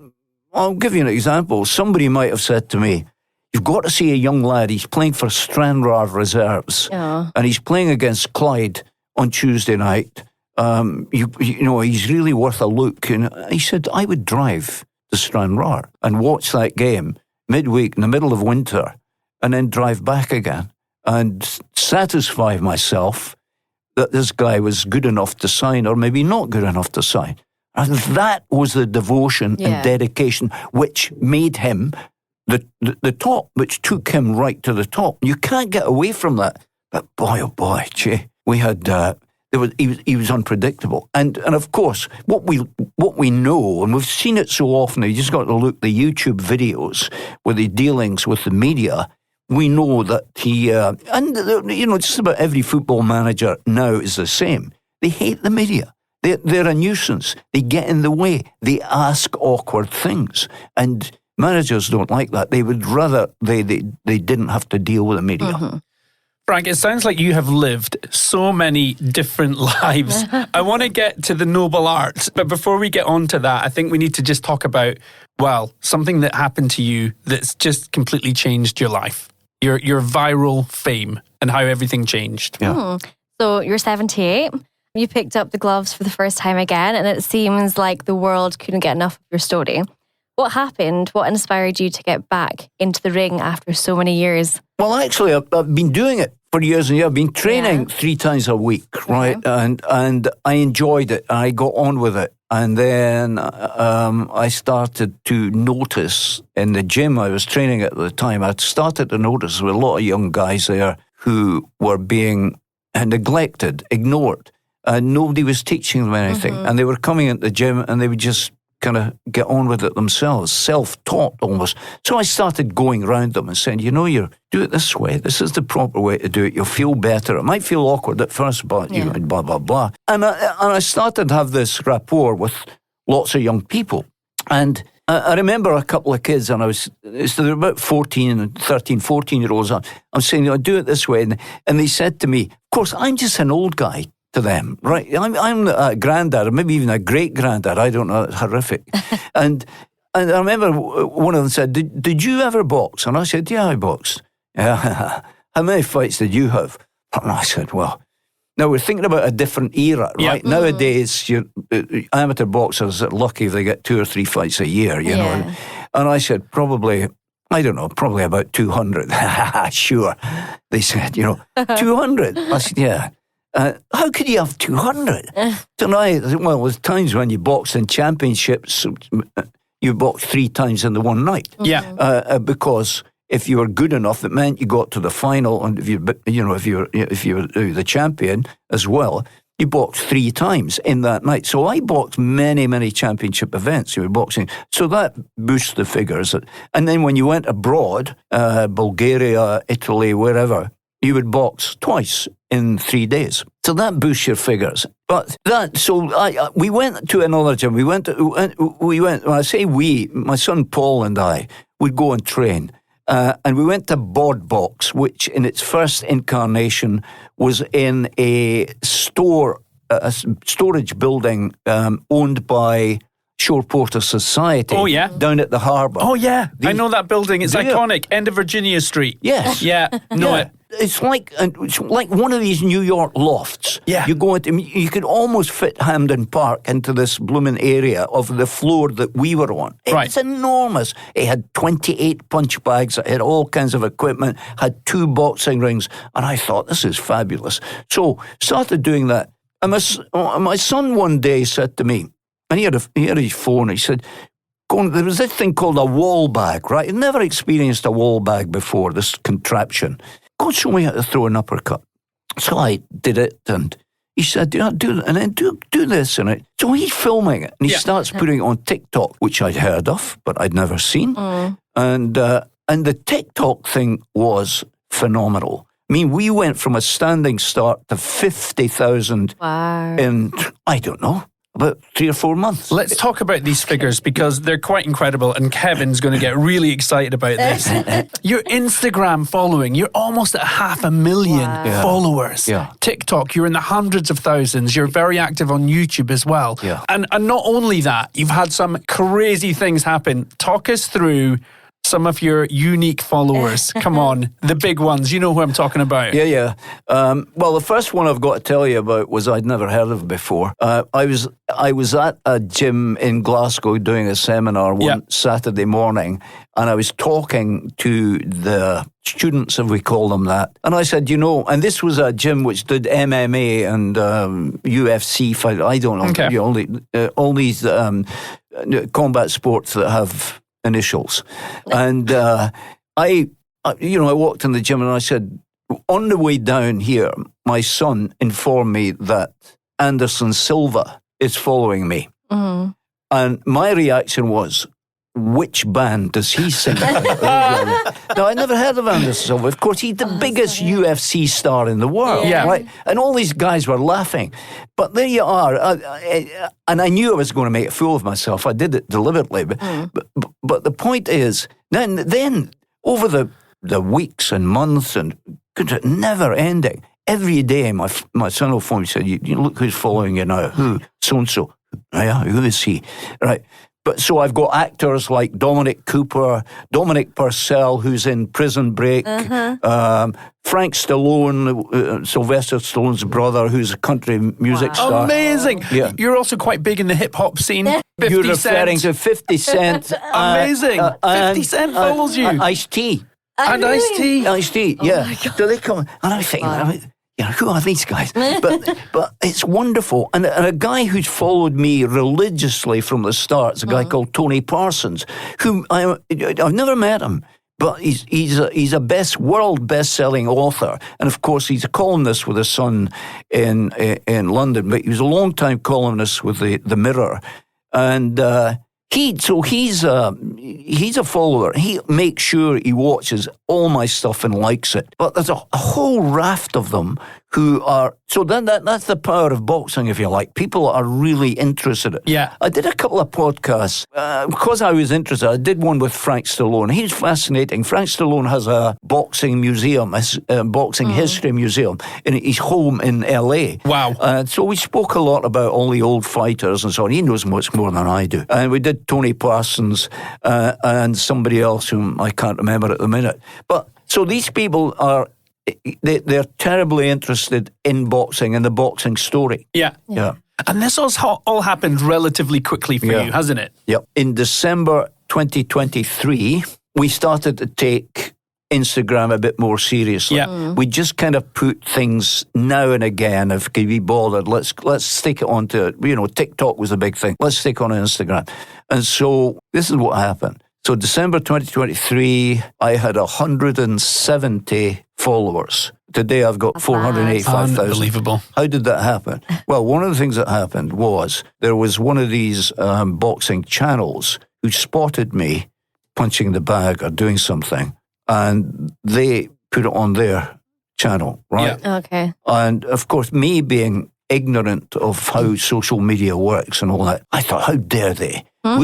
I'll give you an example. Somebody might have said to me, You've got to see a young lad. He's playing for Stranraer Reserves, and he's playing against Clyde on Tuesday night. You know, he's really worth a look. And he said, I would drive to Stranraer and watch that game midweek in the middle of winter and then drive back again and satisfy myself that this guy was good enough to sign or maybe not good enough to sign. And that was the devotion and dedication which made him the top, which took him right to the top. You can't get away from that. But boy, oh boy, gee, we had he was unpredictable. And of course, what we know, and we've seen it so often, you just got to look at the YouTube videos with the dealings with the media. We know that he just about every football manager now is the same. They hate the media. They're a nuisance. They get in the way. They ask awkward things. And managers don't like that. They would rather they didn't have to deal with the media. Mm-hmm. Frank, it sounds like you have lived so many different lives. I want to get to the noble arts, but before we get on to that, I think we need to just talk about, well, something that happened to you that's just completely changed your life. Your viral fame and how everything changed. Yeah. So you're 78. You picked up the gloves for the first time again, and it seems like the world couldn't get enough of your story. What happened? What inspired you to get back into the ring after so many years? Well, actually, I've been doing it for years and years. I've been training 3 times a week, right? And I enjoyed it. I got on with it. And then I started to notice in the gym I was training at the time, I'd started to notice there were a lot of young guys there who were being neglected, ignored. Nobody was teaching them anything. And they were coming into the gym and they would just kind of get on with it themselves, self-taught almost. So I started going around them and saying, you do it this way. This is the proper way to do it. You'll feel better. It might feel awkward at first, but you know, blah, blah, blah. And I started to have this rapport with lots of young people. And I remember a couple of kids, and they were about 14-year-olds. I'm saying, do it this way. And they said to me, of course, I'm just an old guy to them, right? I'm a granddad, or maybe even a great-granddad. I don't know. It's horrific. And I remember one of them said, did you ever box? And I said, yeah, I boxed. Yeah. How many fights did you have? And I said, well, now we're thinking about a different era, right? Nowadays, amateur boxers are lucky if they get 2 or 3 fights a year, you know. And I said, probably about 200. Sure. They said, 200. I said, yeah. How could you have 200? Tonight, well, there's times when you box in championships, you box 3 times in the one night. Yeah. Because if you were good enough, it meant you got to the final, and if you were the champion as well, you boxed 3 times in that night. So I boxed many, many championship events. You were boxing, so that boosts the figures. And then when you went abroad, Bulgaria, Italy, wherever, you would box twice in 3 days. So that boosts your figures. But we went to another gym. We went, when I say we, my son Paul and I would go and train. And we went to Bod Box, which in its first incarnation was in a storage building owned by Shore Porter Society. Oh, yeah. Down at the harbour. Oh, yeah. I know that building. It's iconic. End of Virginia Street. Yes. Yeah. Know it. It's like one of these New York lofts. Yeah. You go into, you could almost fit Hampden Park into this blooming area of the floor that we were on. It's enormous. It had 28 punch bags. It had all kinds of equipment. Had 2 boxing rings, and I thought, this is fabulous. So started doing that. And my son one day said to me, and he had his phone. He said, there was this thing called a wall bag, right? I'd never experienced a wall bag before. This contraption. Go and show me how to throw an uppercut. So I did it, and he said, do it, and then do this. And so he's filming it, and he starts putting it on TikTok, which I'd heard of, but I'd never seen. And the TikTok thing was phenomenal. I mean, we went from a standing start to 50,000 in, I don't know, about 3 or 4 months. Let's talk about these figures because they're quite incredible, and Kevin's going to get really excited about this. Your Instagram following, you're almost at 500,000 followers. Yeah. TikTok, you're in the hundreds of thousands. You're very active on YouTube as well. Yeah. And not only that, you've had some crazy things happen. Talk us through some of your unique followers. Come on, the big ones. You know who I'm talking about. Yeah. Well, the first one I've got to tell you about was I'd never heard of before. I was at a gym in Glasgow doing a seminar one Saturday morning, and I was talking to the students, if we call them that. And I said, and this was a gym which did MMA and UFC fight. I don't know. Okay. All these combat sports that have initials. And I walked in the gym and I said, on the way down here, my son informed me that Anderson Silva is following me. Mm-hmm. And my reaction was, which band does he sing? Now, I never heard of Anderson Silva. Of course, he's the biggest UFC star in the world, right? And all these guys were laughing. But there you are. And I knew I was going to make a fool of myself. I did it deliberately. But the point is, then over the weeks and months and never ending, every day my son will phone me and say, you look who's following you now. Who? So-and-so. Yeah, who is he? Right. But so I've got actors like Dominic Cooper, Dominic Purcell, who's in Prison Break, Frank Stallone, Sylvester Stallone's brother, who's a country music star. Amazing. Yeah. You're also quite big in the hip-hop scene. 50 You're referring to 50 Cent. Amazing. 50 Cent follows you. Ice-T. And Ice-T. Ice-T, yeah. So they come, and I think, who are these guys? But it's wonderful. And a guy who's followed me religiously from the start is a guy called Tony Parsons, whom I've never met him, but he's a world best-selling author. And of course, he's a columnist with his son in London, but he was a long-time columnist with the Mirror. And he's a follower. He makes sure he watches all my stuff and likes it. But there's a whole raft of them who are... So then that's the power of boxing, if you like. People are really interested. Yeah. I did a couple of podcasts. Because I was interested, I did one with Frank Stallone. He's fascinating. Frank Stallone has a boxing museum, a boxing history museum, in his home in L.A. Wow. So we spoke a lot about all the old fighters and so on. He knows much more than I do. And we did Tony Parsons and somebody else whom I can't remember at the minute. But so these people are... They're terribly interested in boxing and the boxing story. Yeah. And this all happened relatively quickly for you, hasn't it? Yep. In December 2023, we started to take Instagram a bit more seriously. Yeah. We just kind of put things now and again, if we be bothered, let's stick it onto, TikTok was a big thing. Let's stick on Instagram. And so this is what happened. So December 2023, I had 170 followers. Today I've got 485,000. Unbelievable. How did that happen? Well, one of the things that happened was there was one of these boxing channels who spotted me punching the bag or doing something, and they put it on their channel, right? Yeah. Okay. And of course, me being ignorant of how social media works and all that, I thought, how dare they? But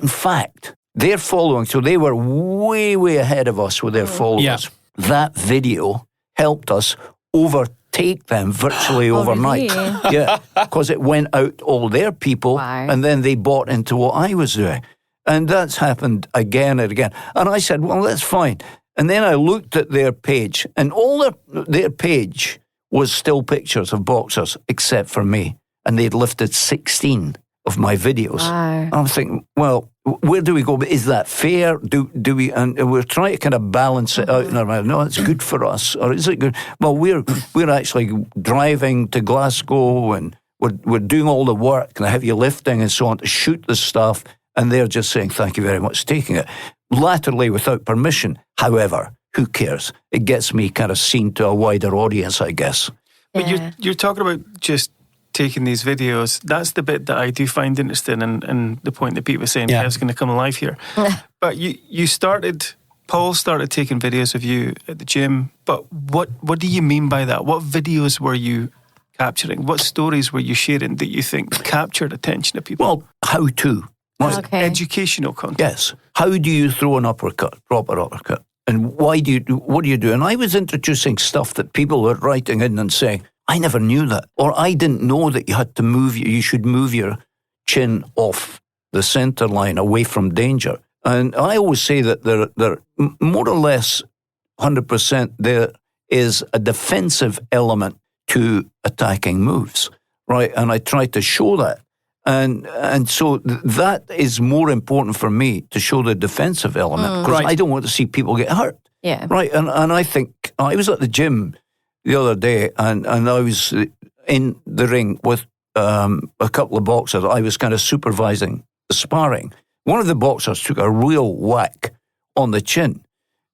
in fact, they're following, so they were way, way ahead of us with their followers. Yeah. That video helped us overtake them virtually overnight. Really? Yeah, because it went out to all their people, and then they bought into what I was doing. And that's happened again and again. And I said, well, that's fine. And then I looked at their page, and all their page was still pictures of boxers, except for me. And they'd lifted 16 of my videos. Wow. I'm thinking, well, where do we go? Is that fair? Do we? And we're trying to kind of balance it out in our mind. No, it's good for us, or is it good? Well, we're actually driving to Glasgow, and we're doing all the work and the heavy lifting and so on to shoot the stuff, and they're just saying thank you very much for taking it, laterally without permission. However, who cares? It gets me kind of seen to a wider audience, I guess. But you're talking about just taking these videos. That's the bit that I do find interesting, and the point that Pete was saying, Kev's going to come alive here. But Paul started taking videos of you at the gym, but what do you mean by that? What videos were you capturing? What stories were you sharing that you think captured attention of people? Well, how to. Okay. Educational content. Yes. How do you throw an uppercut, proper uppercut? And what do you do? And I was introducing stuff that people were writing in and saying, I never knew that. Or I didn't know that you should move your chin off the center line away from danger. And I always say that they're more or less 100% there is a defensive element to attacking moves, right? And I try to show that. And so that is more important for me, to show the defensive element, because I don't want to see people get hurt. Yeah. Right. And I think I was at the gym the other day, and I was in the ring with a couple of boxers. I was kind of supervising the sparring. One of the boxers took a real whack on the chin.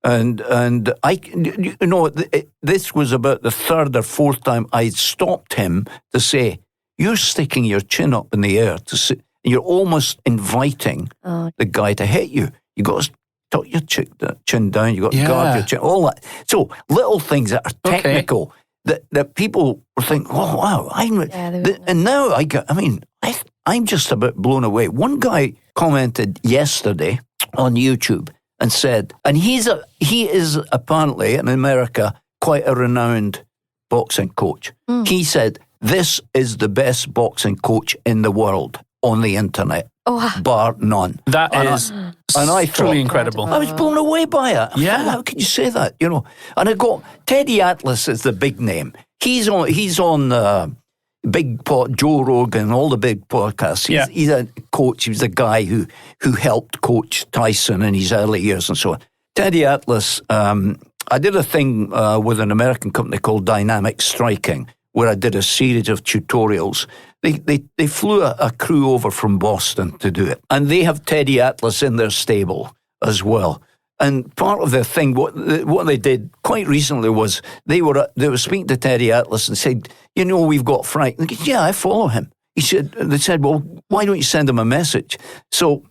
And this was about the third or fourth time I'd stopped him to say, you're sticking your chin up in the air. You're almost inviting the guy to hit you. You got to tuck your chin down. You got to guard your chin. All that. So little things that are technical that people think, oh wow, and now I'm just about blown away. One guy commented yesterday on YouTube and said, and he is apparently in America quite a renowned boxing coach. He said, this is the best boxing coach in the world on the internet, bar none. That is truly incredible. I was blown away by it. How can you say that? And I got Teddy Atlas is the big name. He's on Big Pot, Joe Rogan, all the big podcasts. He's a coach. He was a guy who helped coach Tyson in his early years and so on. Teddy Atlas, I did a thing with an American company called Dynamic Striking, where I did a series of tutorials. They flew a crew over from Boston to do it. And they have Teddy Atlas in their stable as well. And part of the thing, what they did quite recently was they were speaking to Teddy Atlas and said, we've got Frank. And he said, I follow him. They said, well, why don't you send him a message? So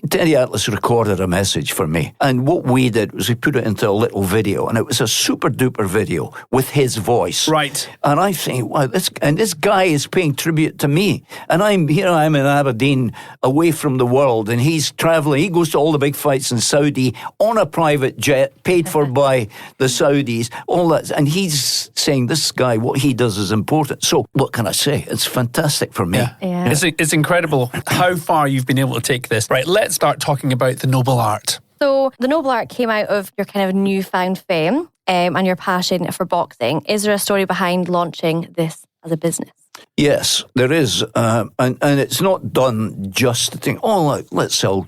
Teddy Atlas recorded a message for me. And what we did was we put it into a little video, and it was a super duper video with his voice. Right. And I think, wow, this guy is paying tribute to me. And I'm in Aberdeen, away from the world, and he's traveling. He goes to all the big fights in Saudi on a private jet, paid for by the Saudis, all that. And he's saying this guy, what he does is important. So what can I say? It's fantastic for me. Yeah. It's incredible how far you've been able to take this. Right, let's start talking about the noble art. So the noble art came out of your kind of newfound fame and your passion for boxing. Is there a story behind launching this as a business? Yes, there is. And it's not done just to think, let's sell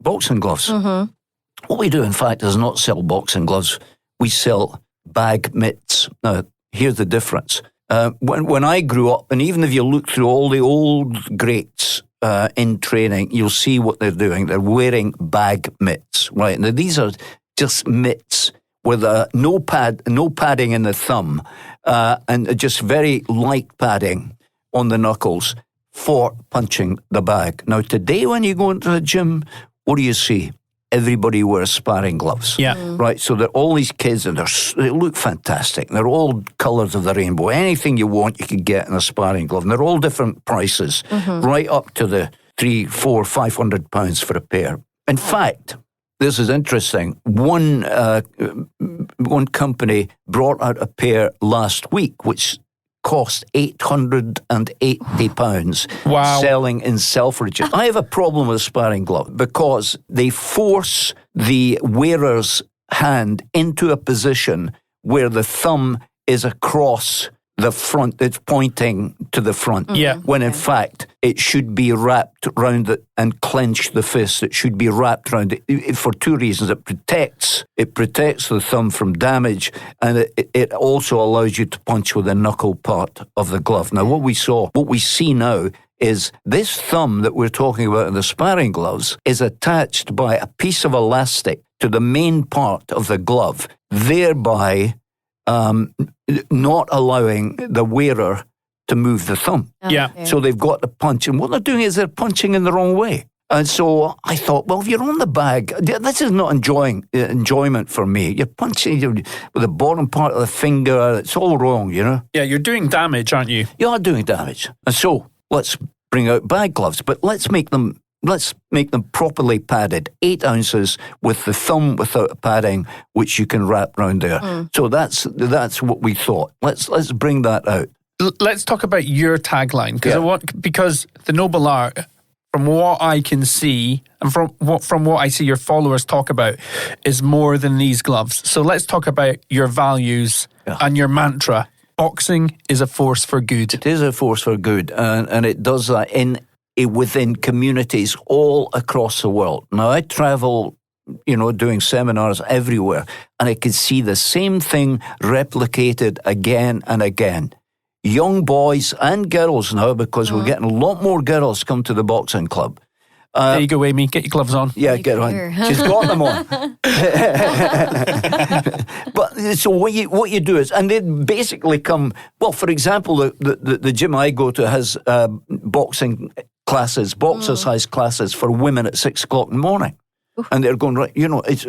boxing gloves. Mm-hmm. What we do, in fact, is not sell boxing gloves. We sell bag mitts. Now, here's the difference. When I grew up, and even if you look through all the old greats in training, you'll see what they're doing. They're wearing bag mitts, right? Now, these are just mitts with no padding in the thumb, and just very light padding on the knuckles for punching the bag. Now, today when you go into the gym, what do you see? Everybody wears sparring gloves. Yeah. Right, so they're all these kids, and they look fantastic. They're all colours of the rainbow. Anything you want, you can get in a sparring glove. And they're all different prices, right up to the £300, £400, £500 for a pair. In fact, this is interesting. One company brought out a pair last week, which cost £880 selling in Selfridges. I have a problem with a sparring glove because they force the wearer's hand into a position where the thumb is across the front, it's pointing to the front. Yeah. When in fact, it should be wrapped around it and clench the fist. It should be wrapped around it for two reasons. It protects the thumb from damage, and it also allows you to punch with the knuckle part of the glove. Now, what we see now is this thumb that we're talking about in the sparring gloves is attached by a piece of elastic to the main part of the glove, thereby not allowing the wearer to move the thumb. Yeah. So they've got to punch. And what they're doing is they're punching in the wrong way. And so I thought, well, if you're on the bag, this is not enjoyment for me. You're punching with the bottom part of the finger. It's all wrong, Yeah, you're doing damage, aren't you? You are doing damage. And so let's bring out bag gloves, but let's make them properly padded, 8 ounces with the thumb without padding, which you can wrap around there. So that's what we thought. Let's bring that out. Let's talk about your tagline, because the noble art, from what I can see, and from what I see your followers talk about, is more than these gloves. So let's talk about your values and your mantra. Boxing is a force for good. It is a force for good, and it does that within communities all across the world. Now, I travel, doing seminars everywhere, and I could see the same thing replicated again and again. Young boys and girls now, because we're getting a lot more girls come to the boxing club. There you go, Aimee. Get your gloves on. Yeah, get on. She's got them on. But so what you do is, and they basically come. Well, for example, the gym I go to has boxing classes, boxer-size classes for women at 6 o'clock in the morning, and they're going right. It's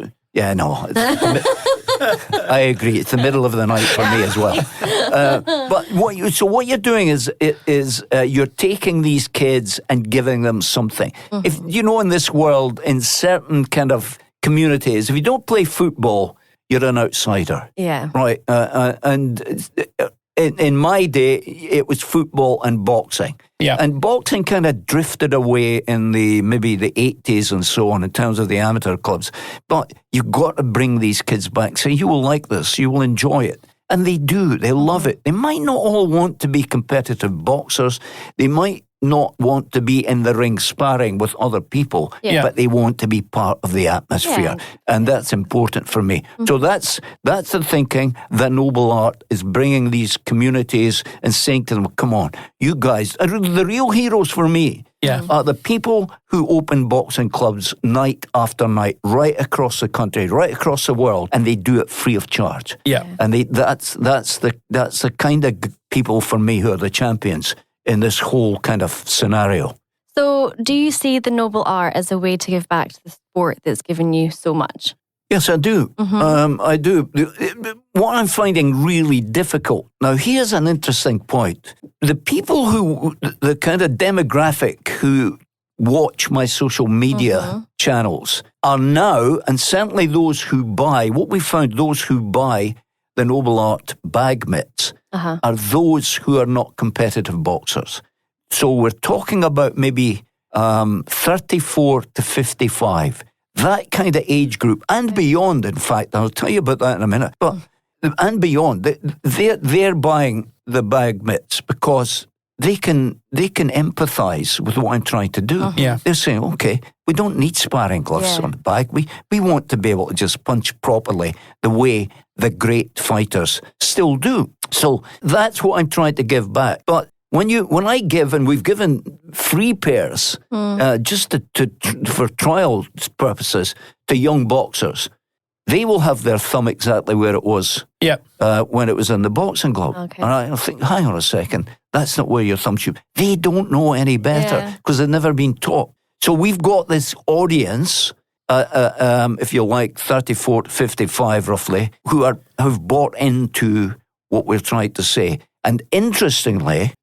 I agree. It's the middle of the night for me as well. But what you're doing is you're taking these kids and giving them something. If in this world, in certain kind of communities, if you don't play football, you're an outsider. Yeah. Right. And in my day, it was football and boxing. Yeah. And boxing kind of drifted away in maybe the 80s and so on in terms of the amateur clubs. But you've got to bring these kids back. Say, you will like this. You will enjoy it. And they do. They love it. They might not all want to be competitive boxers. They might not want to be in the ring sparring with other people, but they want to be part of the atmosphere. And that's important for me. So that's the thinking. The noble art is bringing these communities and saying to them, come on, you guys, the real heroes for me are the people who open boxing clubs night after night, right across the country, right across the world, and they do it free of charge. Yeah. And that's the kind of people for me who are the champions in this whole kind of scenario. So do you see the noble art as a way to give back to the sport that's given you so much? Yes, I do. I do. What I'm finding really difficult, now here's an interesting point. The people the kind of demographic who watch my social media channels are now, and certainly those who buy, what we found, those who buy the Noble Art bag mitts are those who are not competitive boxers. So we're talking about maybe 34 to 55, that kind of age group, and beyond, in fact. I'll tell you about that in a minute. But and beyond, they're buying the bag mitts because they can empathise with what I'm trying to do. Yeah. They're saying, okay, we don't need sparring gloves on the bag. We want to be able to just punch properly the way the great fighters still do. So that's what I'm trying to give back. But when I give, and we've given 3 pairs just for trial purposes to young boxers, they will have their thumb exactly where it was when it was in the boxing glove. Okay. And I think, hang on a second, that's not where your thumb should be. They don't know any better because they've never been taught. So we've got this audience, if you like, 34 to 55 roughly, who've bought into what we're trying to say. And interestingly,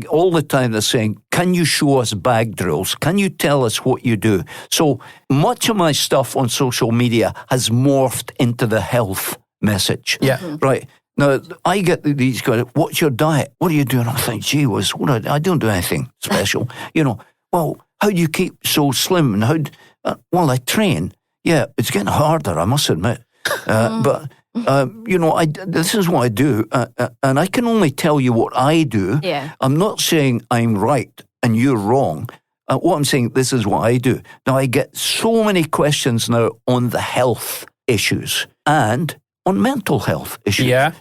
all the time they're saying, can you show us bag drills? Can you tell us what you do? So much of my stuff on social media has morphed into the health message. Yeah. Right. Now, I get these guys, what's your diet? What are you doing? I think, gee whiz, I don't do anything special. Well, how do you keep so slim? And well, I train. Yeah, it's getting harder, I must admit. But... this is what I do, and I can only tell you what I do. Yeah. I'm not saying I'm right and you're wrong. What I'm saying, this is what I do. Now, I get so many questions now on the health issues and on mental health issues. Yeah.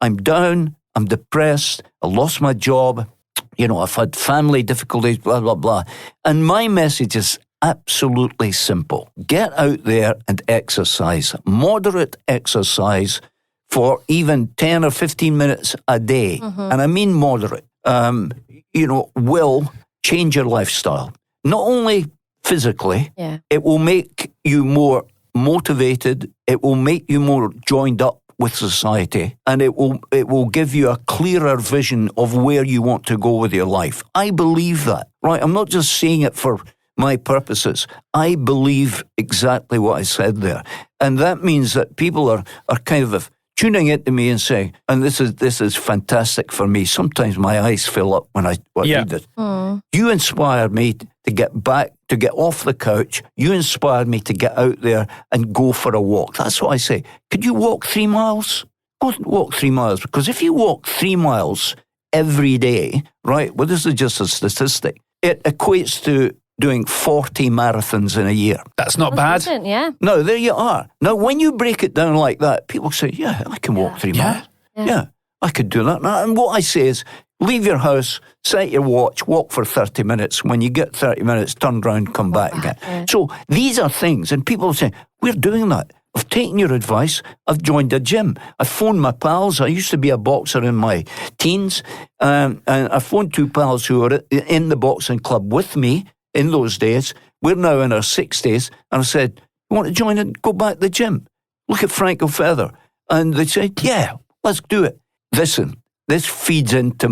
I'm down, I'm depressed, I lost my job, I've had family difficulties, blah, blah, blah. And my message is absolutely simple. Get out there and exercise. Moderate exercise for even 10 or 15 minutes a day. And I mean moderate. Will change your lifestyle. Not only physically, it will make you more motivated. It will make you more joined up with society, and it will give you a clearer vision of where you want to go with your life. I believe that. Right? I'm not just saying it for my purposes. I believe exactly what I said there. And that means that people are kind of tuning into me and saying, and this is fantastic for me. Sometimes my eyes fill up when I read it. You inspired me to get back, to get off the couch. You inspired me to get out there and go for a walk. That's what I say. Could you walk 3 miles? Go and walk 3 miles. Because if you walk 3 miles every day, right, well, this is just a statistic, it equates to doing 40 marathons in a year. That's not bad. Yeah. No, there you are. Now, when you break it down like that, people say, yeah, I can walk 3 miles. Yeah, I could do that. And what I say is, leave your house, set your watch, walk for 30 minutes. When you get 30 minutes, turn around, come back again. Yeah. So these are things, and people say, we're doing that. I've taken your advice. I've joined a gym. I phoned my pals. I used to be a boxer in my teens, and I phoned 2 pals who were in the boxing club with me in those days. We're now in our 60s, and I said, you want to join and go back to the gym? Look at Frank Gilfeather. And they said, yeah, let's do it. Listen, this feeds into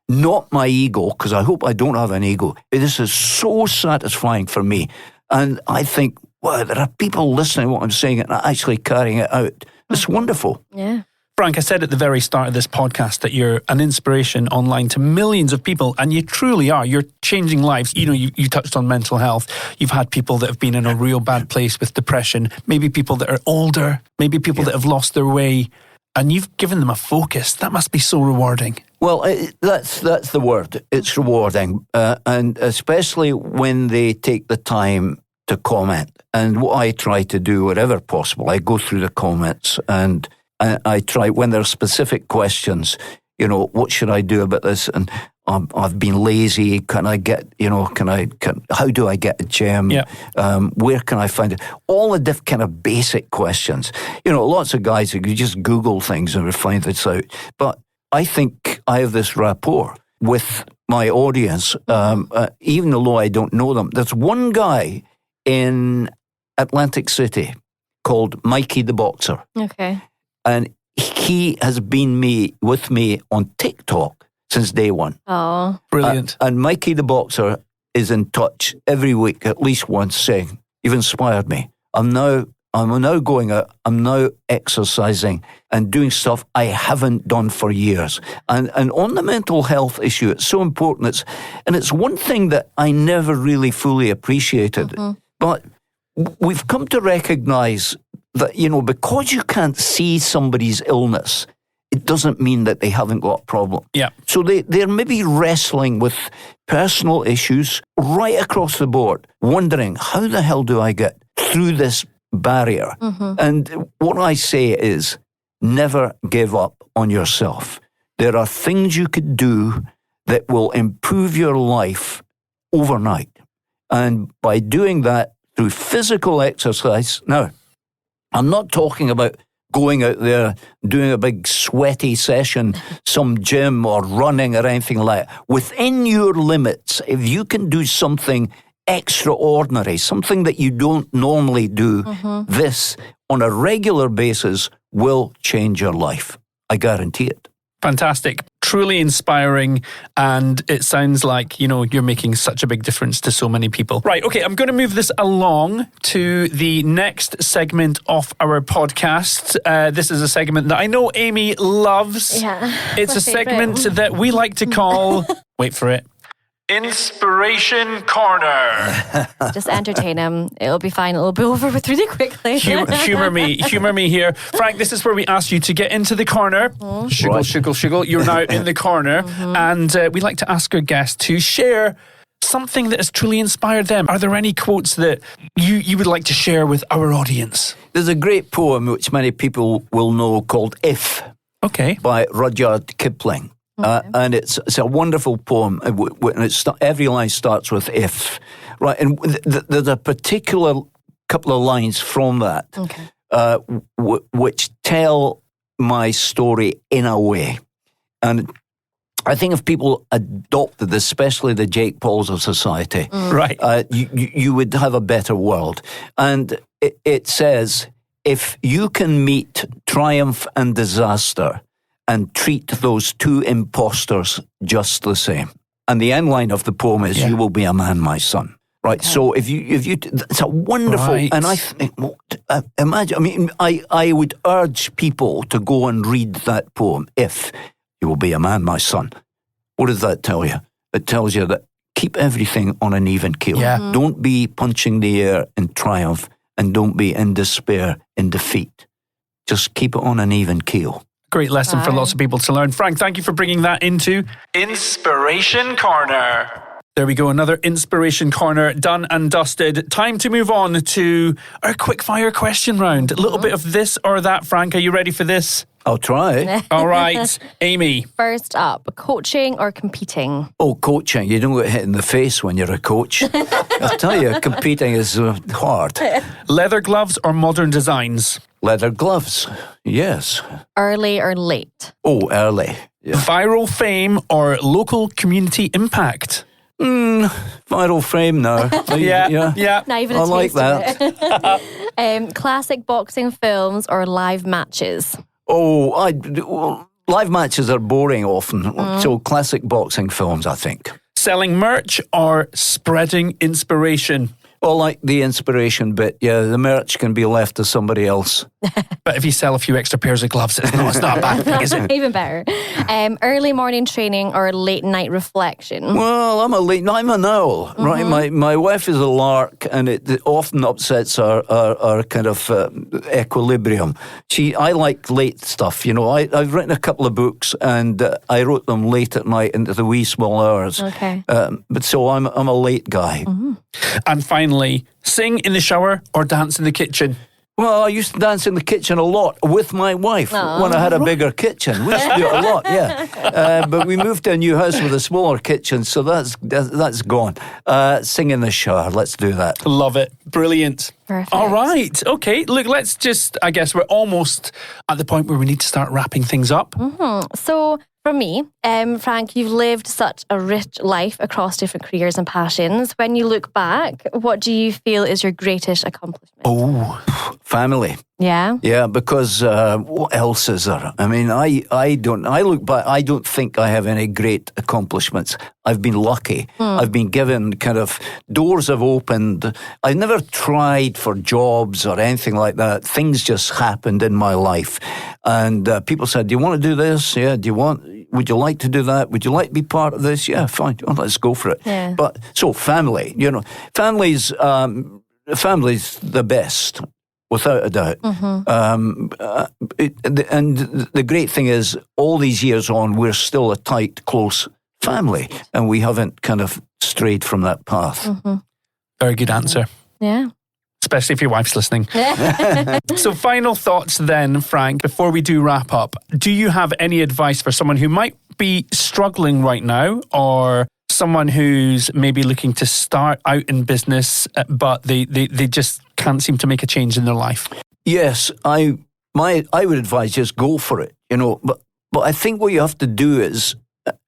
not my ego, because I hope I don't have an ego. This is so satisfying for me. And I think, wow, there are people listening to what I'm saying and actually carrying it out. It's wonderful. Yeah. Frank, I said at the very start of this podcast that you're an inspiration online to millions of people, and you truly are. You're changing lives. You know, you touched on mental health. You've had people that have been in a real bad place with depression, maybe people that are older, maybe people that have lost their way, and you've given them a focus. That must be so rewarding. Well, that's the word. It's rewarding, and especially when they take the time to comment. And what I try to do, wherever possible, I go through the comments and I try, when there are specific questions, you know, what should I do about this? And I've been lazy. Can I get, you know, how do I get a gym? Yeah. Where can I find it? All the kind of basic questions. You know, lots of guys who just Google things and find this out. But I think I have this rapport with my audience, even though I don't know them. There's one guy in Atlantic City called Mikey the Boxer. Okay. And he has been with me on TikTok since day one. Oh, brilliant. And Mikey the Boxer is in touch every week, at least once, saying, you've inspired me. I'm now going out, I'm now exercising and doing stuff I haven't done for years. And on the mental health issue, it's so important. It's one thing that I never really fully appreciated. Mm-hmm. But we've come to recognize that, you know, because you can't see somebody's illness, it doesn't mean that they haven't got a problem. Yeah. So they're maybe wrestling with personal issues right across the board, wondering, how the hell do I get through this barrier? Mm-hmm. And what I say is, never give up on yourself. There are things you could do that will improve your life overnight. And by doing that through physical exercise, now, I'm not talking about going out there, doing a big sweaty session, some gym or running or anything like that. Within your limits, if you can do something extraordinary, something that you don't normally do, this on a regular basis will change your life. I guarantee it. Fantastic. Truly inspiring. And it sounds like, you know, you're making such a big difference to so many people. Right. Okay. I'm going to move this along to the next segment of our podcast. This is a segment that I know Aimee loves. yeah. It's a segment that we like to call, wait for it, Inspiration Corner. Just entertain him. It'll be fine. It'll be over with really quickly. Humor me here. Frank, this is where we ask you to get into the corner. Shiggle. You're now in the corner. And we like to ask our guests to share something that has truly inspired them. Are there any quotes that you would like to share with our audience? There's a great poem which many people will know called If. Okay. By Rudyard Kipling. Okay. And it's a wonderful poem. And every line starts with if, right? And there's a particular couple of lines from that, which tell my story in a way. And I think if people adopted this, especially the Jake Pauls of society, right, you would have a better world. And it says, if you can meet triumph and disaster and treat those two impostors just the same. And the end line of the poem is, you will be a man, my son. Right. Okay. So if you, it's a wonderful, and I think, imagine, I mean, I would urge people to go and read that poem. If you will be a man, my son. What does that tell you? It tells you that keep everything on an even keel. Yeah. Don't be punching the air in triumph, and don't be in despair, in defeat. Just keep it on an even keel. Great lesson for lots of people to learn. Frank, thank you for bringing that into Inspiration Corner. There we go, another Inspiration Corner done and dusted. Time to move on to our quickfire question round. A little bit of this or that. Frank, are you ready for this? I'll try. All right, Aimee. First up, coaching or competing? Oh, coaching. You don't get hit in the face when you're a coach. I'll tell you, competing is hard. Leather gloves or modern designs? Leather gloves. Yes. Early or late? Oh, early. Yeah. Viral fame or local community impact? Viral fame now. Yeah. Not even a I like taste of that. it. Classic boxing films or live matches? Oh, live matches are boring often. So classic boxing films, I think. Selling merch or spreading inspiration? Well, like the inspiration bit, yeah, the merch can be left to somebody else. But if you sell a few extra pairs of gloves, it's not a bad thing, is it? Even better. Early morning training or late night reflection? Well, I'm an owl, right? My wife is a lark, and it often upsets our kind of equilibrium. I like late stuff, I've written a couple of books, and I wrote them late at night into the wee small hours. Okay. But so I'm a late guy. And finally, sing in the shower or dance in the kitchen? Well, I used to dance in the kitchen a lot with my wife when I had a bigger kitchen. We used to do it a lot, yeah. But we moved to a new house with a smaller kitchen, so that's gone. Sing in the shower, let's do that. Love it. Brilliant. Perfect. All right. Okay, look, I guess we're almost at the point where we need to start wrapping things up. So, from me, Frank, you've lived such a rich life across different careers and passions. When you look back, what do you feel is your greatest accomplishment? Oh, Family. Yeah? Yeah, because what else is there? I mean, I look back, I don't think I have any great accomplishments. I've been lucky. I've been given kind of, doors have opened. I've never tried for jobs or anything like that. Things just happened in my life. And people said, do you want to do this? Yeah. Would you like to do that? Would you like to be part of this? Yeah, fine. Well, let's go for it. Yeah. But so family, family's the best. Without a doubt. And the great thing is, all these years on, we're still a tight, close family, and we haven't kind of strayed from that path. very good answer. Yeah. Especially if your wife's listening. So final thoughts then, Frank, before we do wrap up. Do you have any advice for someone who might be struggling right now, or someone who's maybe looking to start out in business, but they just can't seem to make a change in their life? Yes, I would advise just go for it, But I think what you have to do is,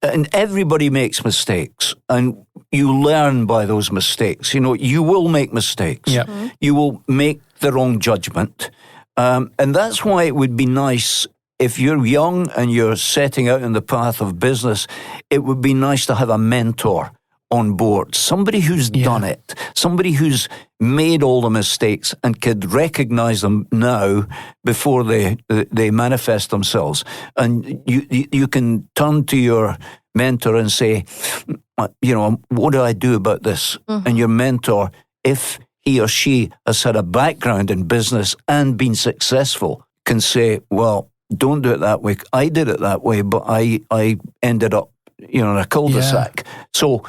and everybody makes mistakes, and you learn by those mistakes. You will make mistakes. Yeah. You will make the wrong judgment, and that's why it would be nice. If you're young and you're setting out in the path of business, it would be nice to have a mentor on board, somebody who's done it, somebody who's made all the mistakes and could recognize them now before they manifest themselves. And you can turn to your mentor and say, what do I do about this? And your mentor, if he or she has had a background in business and been successful, can say, well, don't do it that way. I did it that way, but I ended up, in a cul-de-sac. So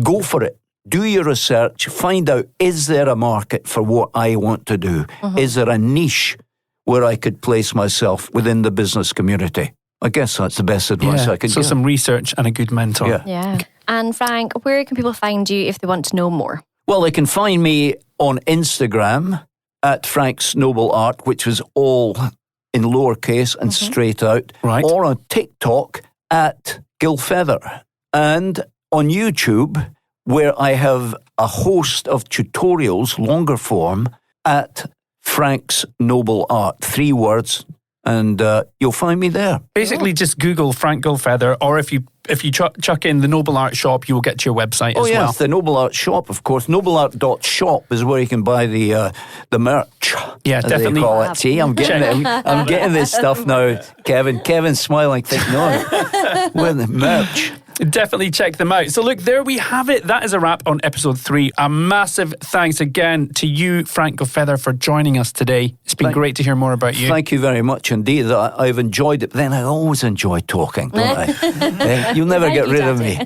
go for it. Do your research. Find out, is there a market for what I want to do? Is there a niche where I could place myself within the business community? I guess that's the best advice I could give. So some research and a good mentor. Yeah. And Frank, where can people find you if they want to know more? Well, they can find me on Instagram at Frank's Noble Art, which was all in lowercase and straight out, right? Or on TikTok at Gilfeather, and on YouTube, where I have a host of tutorials, longer form, at Frank's Noble Art, 3 words, and you'll find me there. Basically, just Google Frank Gilfeather, or if you chuck in the Noble Art Shop, you will get to your website as well. Oh, yes, the Noble Art Shop, of course. NobleArt.shop is where you can buy the merch. Yeah, definitely. They call it. See, I'm getting it. I'm getting this stuff now, Kevin. Kevin's smiling, thinking, no, we're the merch. Definitely check them out. So look, there we have it. That is a wrap on episode 3. A massive thanks again to you, Frank Gilfeather, for joining us today. It's been great to hear more about you. Thank you very much indeed. I've enjoyed it. Then I always enjoy talking, don't I? You'll never get rid of me.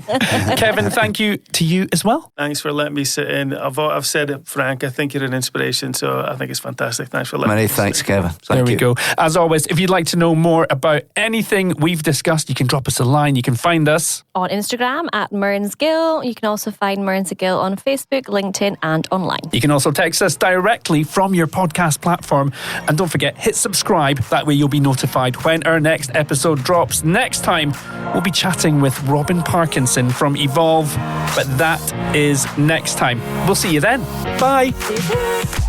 Kevin, thank you to you as well. Thanks for letting me sit in. I've said it, Frank. I think you're an inspiration, so I think it's fantastic. Thanks for letting me. Many thanks, Kevin. There we go. As always, if you'd like to know more about anything we've discussed, you can drop us a line. You can find us on Instagram at MurnsGill. You can also find Murns Gill on Facebook, LinkedIn, and online. You can also text us directly from your podcast platform. And don't forget, hit subscribe. That way you'll be notified when our next episode drops. Next time, we'll be chatting with Robin Parkinson from Evolve. But that is next time. We'll see you then. Bye. See you soon.